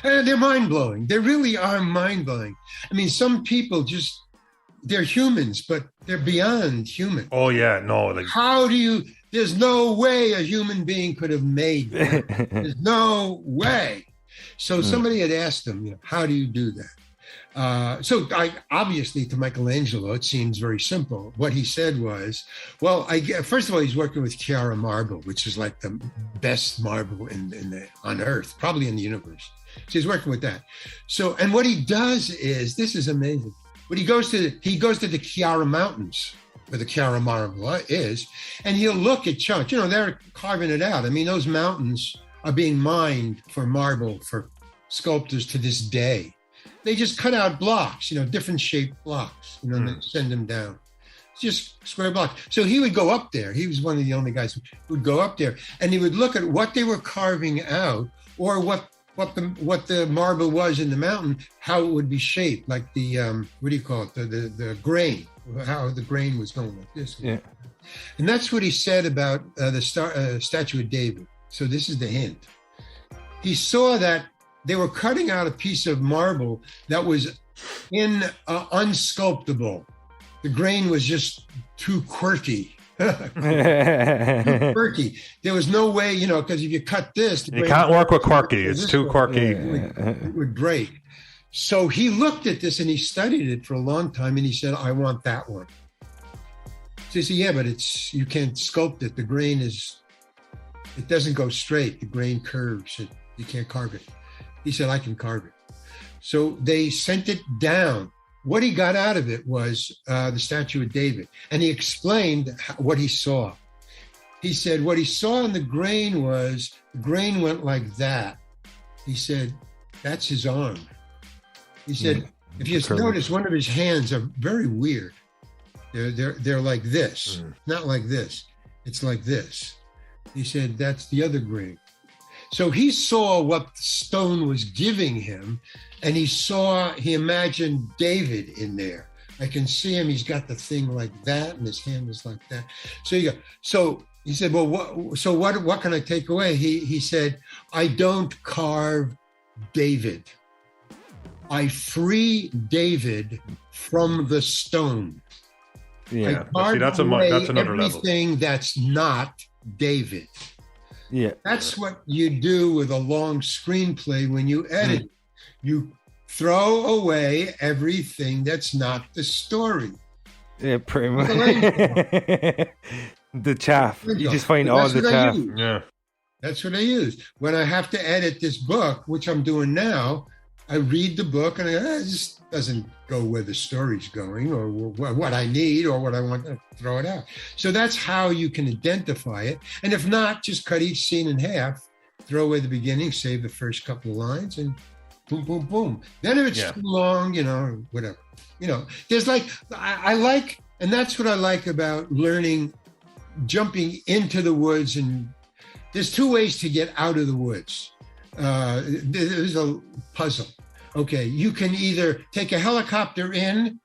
and they're mind-blowing. They really are mind-blowing. I mean, some people they're humans, but they're beyond human. Oh, yeah, no. There's no way a human being could have made that. There's no way. So somebody had asked him, how do you do that? So obviously to Michelangelo, it seems very simple. What he said was, first of all, he's working with Chiara marble, which is like the best marble on Earth, probably in the universe. So he's working with that. So, and what he does is, this is amazing. He goes to the Chiara Mountains, where the Chiara marble is, and he'll look at chunks. They're carving it out. I mean, those mountains are being mined for marble for sculptors to this day. They just cut out blocks, different shaped blocks, and then send them down. Just square blocks. So he would go up there. He was one of the only guys who would go up there, and he would look at what they were carving out, or what the marble was in the mountain, how it would be shaped, like the what do you call it? The grain, how the grain was going like this. Yeah. And that's what he said about the statue of David. So this is the hint. He saw that they were cutting out a piece of marble that was unsculptable. The grain was just too quirky. Too quirky. There was no way, because if you cut this... You can't work with quirky. It's too quirky. It would break. So he looked at this and he studied it for a long time, and he said, I want that one. So he said, yeah, but you can't sculpt it. The grain it doesn't go straight. The grain curves. You can't carve it. He said, I can carve it. So they sent it down. What he got out of it was the statue of David. And he explained what he saw. He said, what he saw in the grain was, the grain went like that. He said, that's his arm. He said, if you notice, one of his hands are very weird. They're like this, not like this. It's like this. He said, that's the other grain. So he saw what the stone was giving him, and he imagined David in there. I can see him, he's got the thing like that, and his hand is like that. So he said, well, what can I take away? He said, I don't carve David. I free David from the stone. Yeah, see, that's another level. Everything that's not David. Yeah. That's what you do with a long screenplay when you edit. You throw away everything that's not the story. Yeah, pretty much. The chaff. You just find all the chaff. Yeah. That's what I use. When I have to edit this book, which I'm doing now, I read the book and it just doesn't go where the story's going or what I need or what I want to throw it out. So that's how you can identify it. And if not, just cut each scene in half, throw away the beginning, save the first couple of lines, and boom, boom, boom. Then if it's too long, whatever. There's I like, and that's what I like about learning, jumping into the woods. And there's two ways to get out of the woods. There's a puzzle. Okay, you can either take a helicopter in,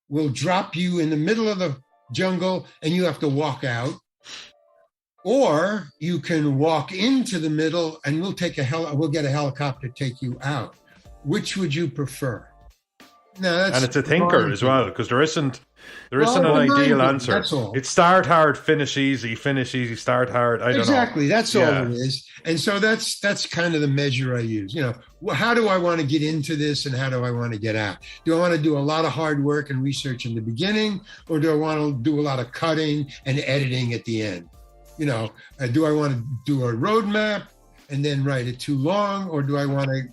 we'll drop you in the middle of the jungle and you have to walk out. Or you can walk into the middle and we'll get a helicopter to take you out. Which would you prefer? And it's a thinker as well, because there isn't an ideal answer. That's all. It's start hard, finish easy, start hard. I don't know. Exactly. That's all it is. And so that's kind of the measure I use. How do I want to get into this and how do I want to get out? Do I want to do a lot of hard work and research in the beginning, or do I want to do a lot of cutting and editing at the end? Do I want to do a roadmap and then write it too long, or do I want to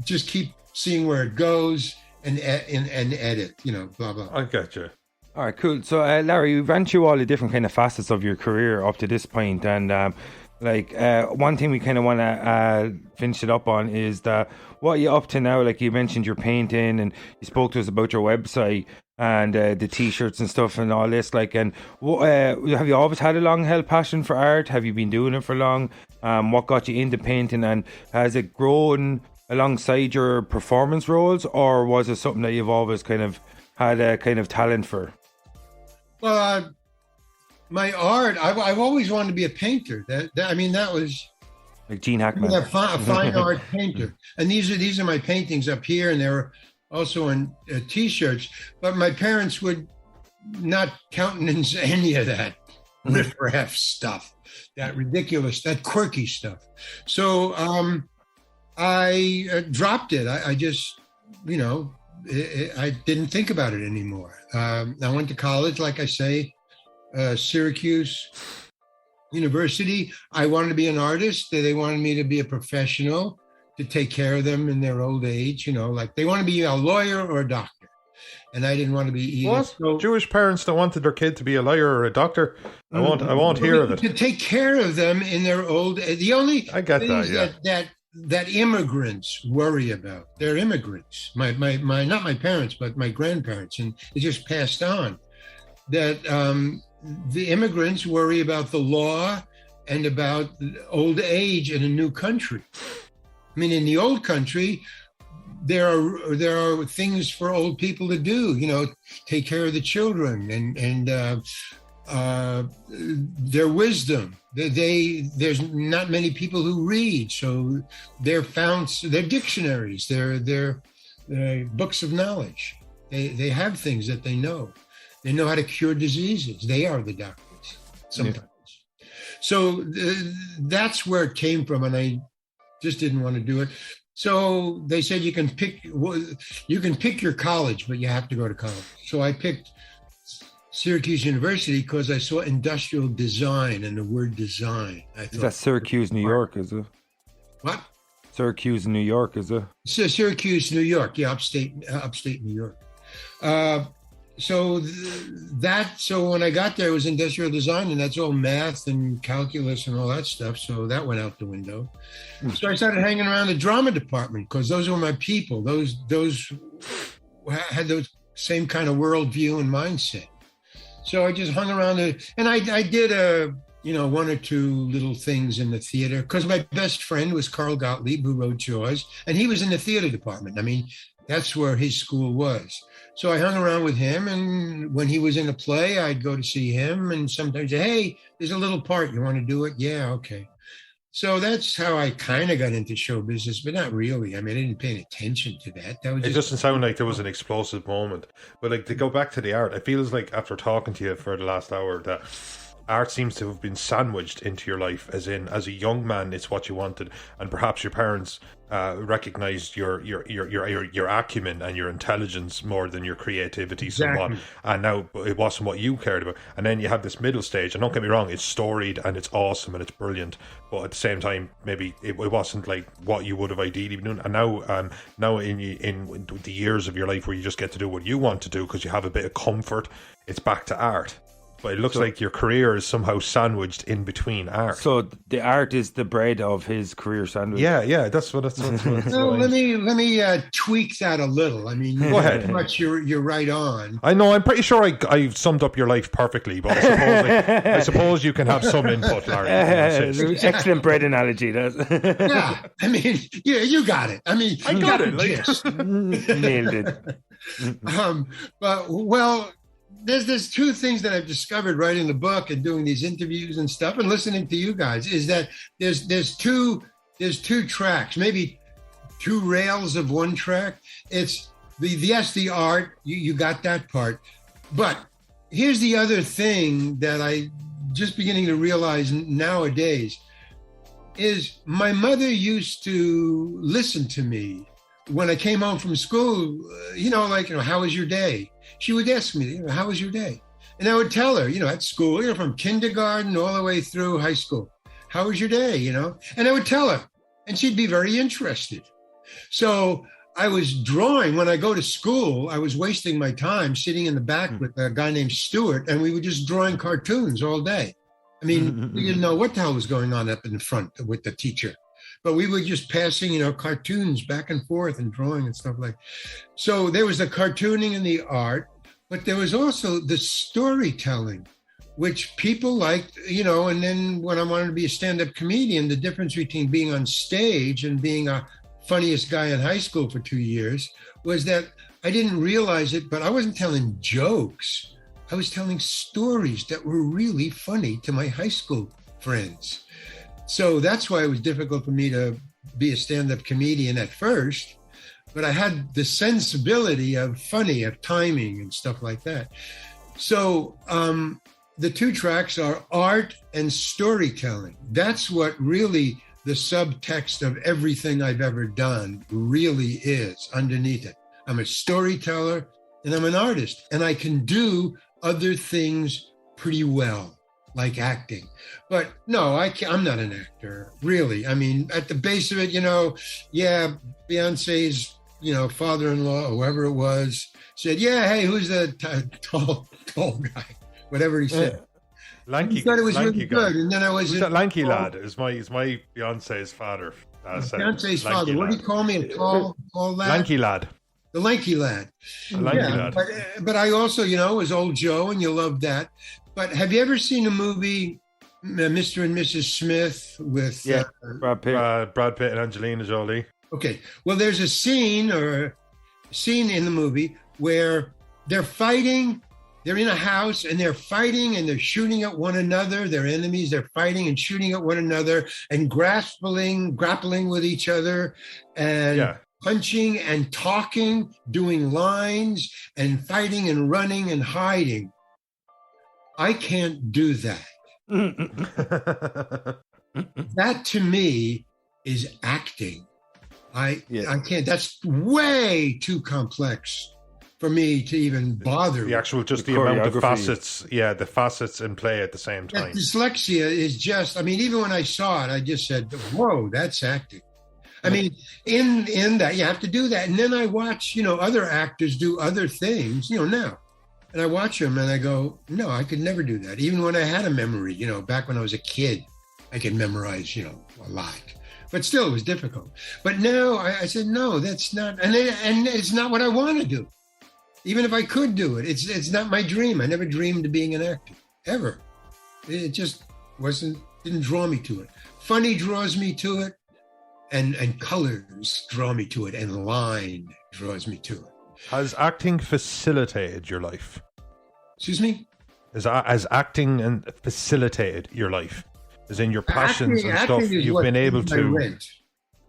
just keep seeing where it goes and edit, blah, blah. I got you. All right, cool. So, Larry, we ran through all the different kind of facets of your career up to this point, and one thing we kind of want to finish it up on is what are you up to now? Like you mentioned, you're painting, and you spoke to us about your website and the T-shirts and stuff and all this. And have you always had a long-held passion for art? Have you been doing it for long? What got you into painting, and has it grown alongside your performance roles, or was it something that you've always kind of had a kind of talent for? Well, my art, I've always wanted to be a painter. That was like Gene Hackman, a fine art painter. And these are my paintings up here, and they were also on T-shirts. But my parents would not countenance any of that riff-raff stuff, that ridiculous, that quirky stuff. So I dropped it. I just, I didn't think about it anymore. I went to college, like I say, Syracuse University. I wanted to be an artist. They wanted me to be a professional, to take care of them in their old age. They want to be a lawyer or a doctor. And I didn't want to be either. What? So, Jewish parents that wanted their kid to be a lawyer or a doctor? I won't hear of it. To take care of them in their old age. The only I get that immigrants worry about. They're immigrants. My not my parents, but my grandparents, and it just passed on. That the immigrants worry about the law and about old age in a new country. I mean, in the old country, there are things for old people to do. Take care of the children and their wisdom. There's not many people who read, so their dictionaries, their books of knowledge. They have things that they know. They know how to cure diseases. They are the doctors sometimes. Yeah. So that's where it came from, and I just didn't want to do it. So they said you can pick your college, but you have to go to college. So I picked Syracuse University because I saw industrial design and the word design. Is that Syracuse, New York, is it? What? Syracuse, New York, is it? Syracuse, New York. Yeah, upstate New York. So when I got there, it was industrial design, and that's all math and calculus and all that stuff. So that went out the window. So I started hanging around the drama department because those were my people. Those had those same kind of worldview and mindset. So I just hung around there, and I did one or two little things in the theater because my best friend was Carl Gottlieb, who wrote Jaws, and he was in the theater department. I mean, that's where his school was. So I hung around with him, and when he was in a play, I'd go to see him, and sometimes, hey, there's a little part. You want to do it? Yeah, okay. So that's how I kind of got into show business, but not really. I mean, I didn't pay attention to that. It doesn't sound like there was an explosive moment. But to go back to the art, it feels like after talking to you for the last hour that art seems to have been sandwiched into your life, as a young man, it's what you wanted, and perhaps your parents recognized your acumen and your intelligence more than your creativity somewhat, and now it wasn't what you cared about. And then you have this middle stage, and don't get me wrong, it's storied and it's awesome and it's brilliant, but at the same time, maybe it wasn't like what you would have ideally been doing. And now in the years of your life where you just get to do what you want to do because you have a bit of comfort, it's back to art. But it looks like your career is somehow sandwiched in between art. So the art is the bread of his career sandwich. Yeah, that's what. No, let me tweak that a little. I mean, go ahead. Pretty much you're right on. I know. I'm pretty sure I've summed up your life perfectly, but I suppose you can have some input, Larry. Excellent bread analogy. Yeah, I mean, you got it. I mean, I got it. Nailed it. But well. There's two things that I've discovered writing the book and doing these interviews and stuff and listening to you guys is that there's two tracks, maybe two rails of one track. It's the art, you got that part. But here's the other thing that I just beginning to realize nowadays is my mother used to listen to me when I came home from school, how was your day? She would ask me, how was your day? And I would tell her, at school, from kindergarten all the way through high school, how was your day, And I would tell her, and she'd be very interested. So I was drawing. When I go to school, I was wasting my time sitting in the back with a guy named Stuart, and we were just drawing cartoons all day. I mean, we didn't know what the hell was going on up in the front with the teacher. But we were just passing, cartoons back and forth and drawing and stuff like that. So there was the cartooning and the art, but there was also the storytelling, which people liked, and then when I wanted to be a stand-up comedian, the difference between being on stage and being a funniest guy in high school for 2 years was that I didn't realize it, but I wasn't telling jokes. I was telling stories that were really funny to my high school friends. So that's why it was difficult for me to be a stand-up comedian at first, but I had the sensibility of funny, of timing and stuff like that. So the two tracks are art and storytelling. That's what really the subtext of everything I've ever done really is underneath it. I'm a storyteller and I'm an artist, and I can do other things pretty well, like acting. But no, I'm not an actor, really. I mean, at the base of it, Beyonce's, father-in-law, or whoever it was, said, hey, who's the tall guy? Whatever he said. Lanky, he thought it was lanky really guy. good. And then I was... Who's that lanky lad? Is my Beyonce's father. Beyonce's father. What do you call me? A tall lad? Lanky lad. The lanky lad. Lad. But I also, was Old Joe, and you loved that. But have you ever seen a movie, Mr. and Mrs. Smith, with Brad Pitt and Angelina Jolie? Okay. Well, there's a scene in the movie where they're fighting. They're in a house and they're fighting and they're shooting at one another. They're enemies. They're fighting and shooting at one another and grappling with each other and punching and talking, doing lines and fighting and running and hiding. I can't do that. That to me is acting. I can't. That's way too complex for me to even bother. The actual, just the amount of facets. Yeah, the facets in play at the same time. Dyslexia is just, even when I saw it, I just said, whoa, that's acting. I mean, in that, you have to do that. And then I watch, other actors do other things, now. And I watch them and I go, no, I could never do that. Even when I had a memory, back when I was a kid, I could memorize, a lot. But still, it was difficult. But now I said, no, that's not, and it's not what I want to do. Even if I could do it, it's not my dream. I never dreamed of being an actor, ever. It just didn't draw me to it. Funny draws me to it, and colors draw me to it, and line draws me to it. Has acting facilitated your life? Excuse me? Has acting and facilitated your life? As in your passions and stuff, you've been able to...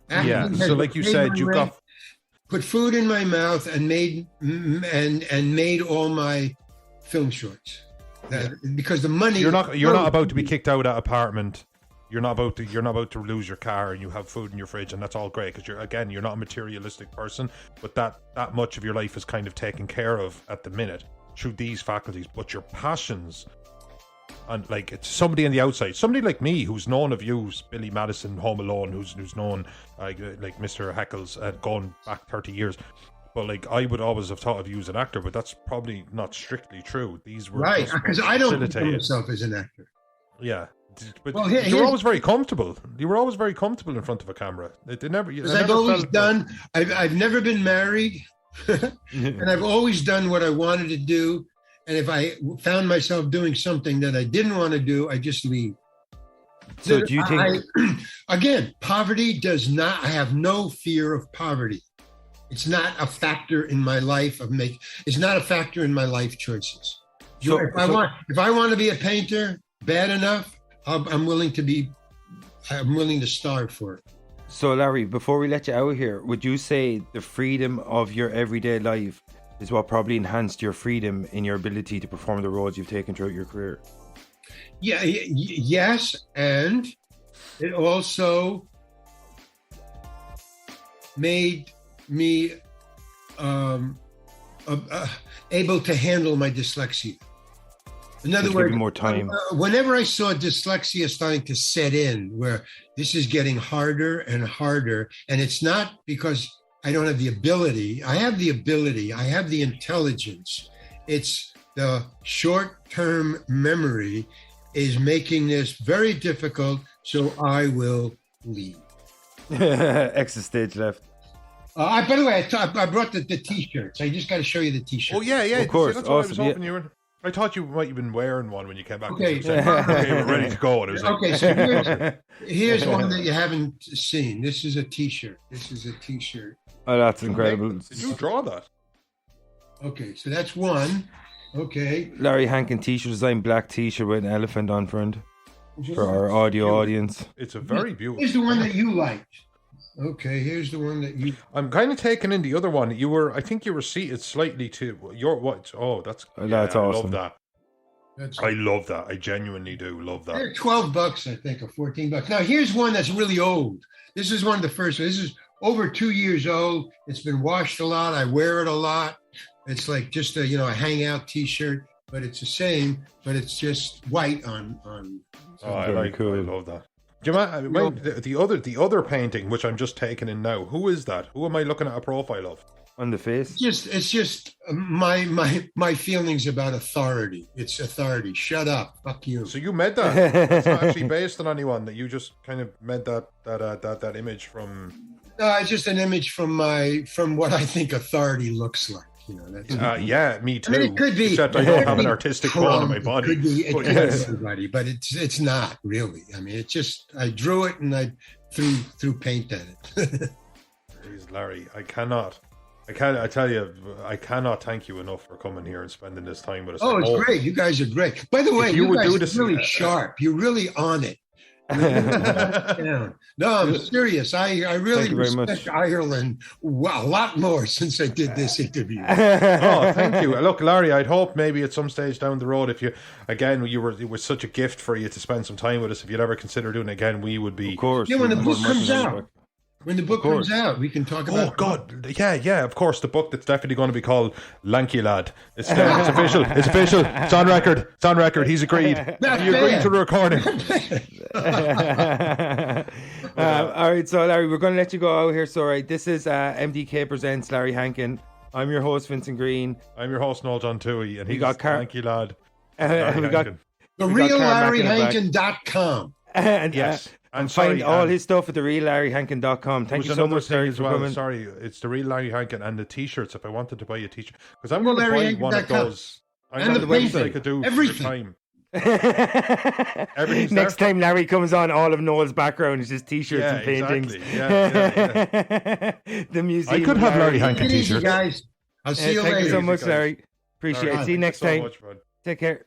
so like you said, you've got... Put food in my mouth and made all my film shorts. because the money. You're not about to be kicked out of that apartment. You're not about to lose your car, and you have food in your fridge, and that's all great because you're not a materialistic person. But that much of your life is kind of taken care of at the minute through these faculties. But your passions, and like it's somebody on the outside, somebody like me who's known of you, Billy Madison, Home Alone, who's known like Mr. Heckles, going back 30 years. But like I would always have thought of you as an actor, but that's probably not strictly true. These were right because I don't think of myself as an actor. Yeah. But you were always very comfortable. You were always very comfortable in front of a camera. I've never been married, and I've always done what I wanted to do. And if I found myself doing something that I didn't want to do, I just leave. So do you think? Again, poverty does not. I have no fear of poverty. It's not a factor in my life It's not a factor in my life choices. If I want to be a painter, bad enough. I'm willing to starve for it. So Larry, before we let you out here, would you say the freedom of your everyday life is what probably enhanced your freedom in your ability to perform the roles you've taken throughout your career? Yeah, yes, and it also made me able to handle my dyslexia. In other words, more time. Whenever I saw dyslexia starting to set in, where this is getting harder and harder, and it's not because I don't have the ability. I have the ability. I have the intelligence. It's the short-term memory is making this very difficult, so I will leave. Exit stage left. By the way, I brought the T-shirts. I just got to show you the T-shirts. Oh, yeah. Of course. See, that's awesome. what I was hoping you were... I thought you might have been wearing one when you came back. Okay, we're ready to go. And it was like, okay, so here's one that you haven't seen. This is a T-shirt. Oh, that's incredible. Did you draw that? Okay, so that's one. Okay. Larry Hankin T-shirt design, black T-shirt with an elephant on front for our audio audience. It's a very beautiful. Here's the one that you liked. Okay, here's the one that you. I'm kind of taking in the other one. I think you were seated slightly to your what? Oh, that's awesome. I love that. I love that. I genuinely do love that. They're $12, I think, or $14. Now here's one that's really old. This is one of the first. This is over 2 years old. It's been washed a lot. I wear it a lot. It's like just a hangout T-shirt, but it's the same, but it's just white on. Oh, I like cool. I love that. Do you mind the other painting, which I'm just taking in now? Who is that? Who am I looking at a profile of? On the face? It's just my feelings about authority. It's authority. Shut up. Fuck you. So you made that? It's not actually based on anyone. That you just kind of made that image from. No, it's just an image from what I think authority looks like. Yeah, me too. I mean, it could be. Except I don't have an artistic bone in my body. It could be everybody, but it's not really. I mean, it's just I drew it and I threw paint at it. Please, Larry, I cannot thank you enough for coming here and spending this time with us. Oh, it's great. You guys are great. By the way, you guys are really sharp. You're really on it. No, I'm serious. I really respect Ireland a lot more since I did this interview. Oh, thank you. Look, Larry, I'd hope maybe at some stage down the road, if it was such a gift for you to spend some time with us. If you'd ever consider doing it again, we would be. Of course. Yeah, when the book comes out. When the book comes out, we can talk about. Oh God, yeah, of course. The book that's definitely going to be called Lanky Lad. It's official. It's official. It's on record. It's on record. He's agreed. He agreed to the recording. All right, so Larry, we're going to let you go out here. So, right, this is MDK presents Larry Hankin. I'm your host, Vincent Green. I'm your host, Noel John Toohey, and he's Lanky Lad. We got the real LarryHankin.com. And yes. And find all his stuff at thereallarryhankin.com. Thank you so much, Larry, as well. Sorry, it's the real Larry Hankin and the T-shirts. If I wanted to buy a T-shirt, because I'm going to buy one of those. And the website I could do everything. Next time Larry comes on, all of Noel's background is just T-shirts and paintings. Exactly. The museum. I could have Larry Hankin T-shirts, guys. I'll see you later. Thank you so much, Larry. Appreciate it. See you next time. Take care.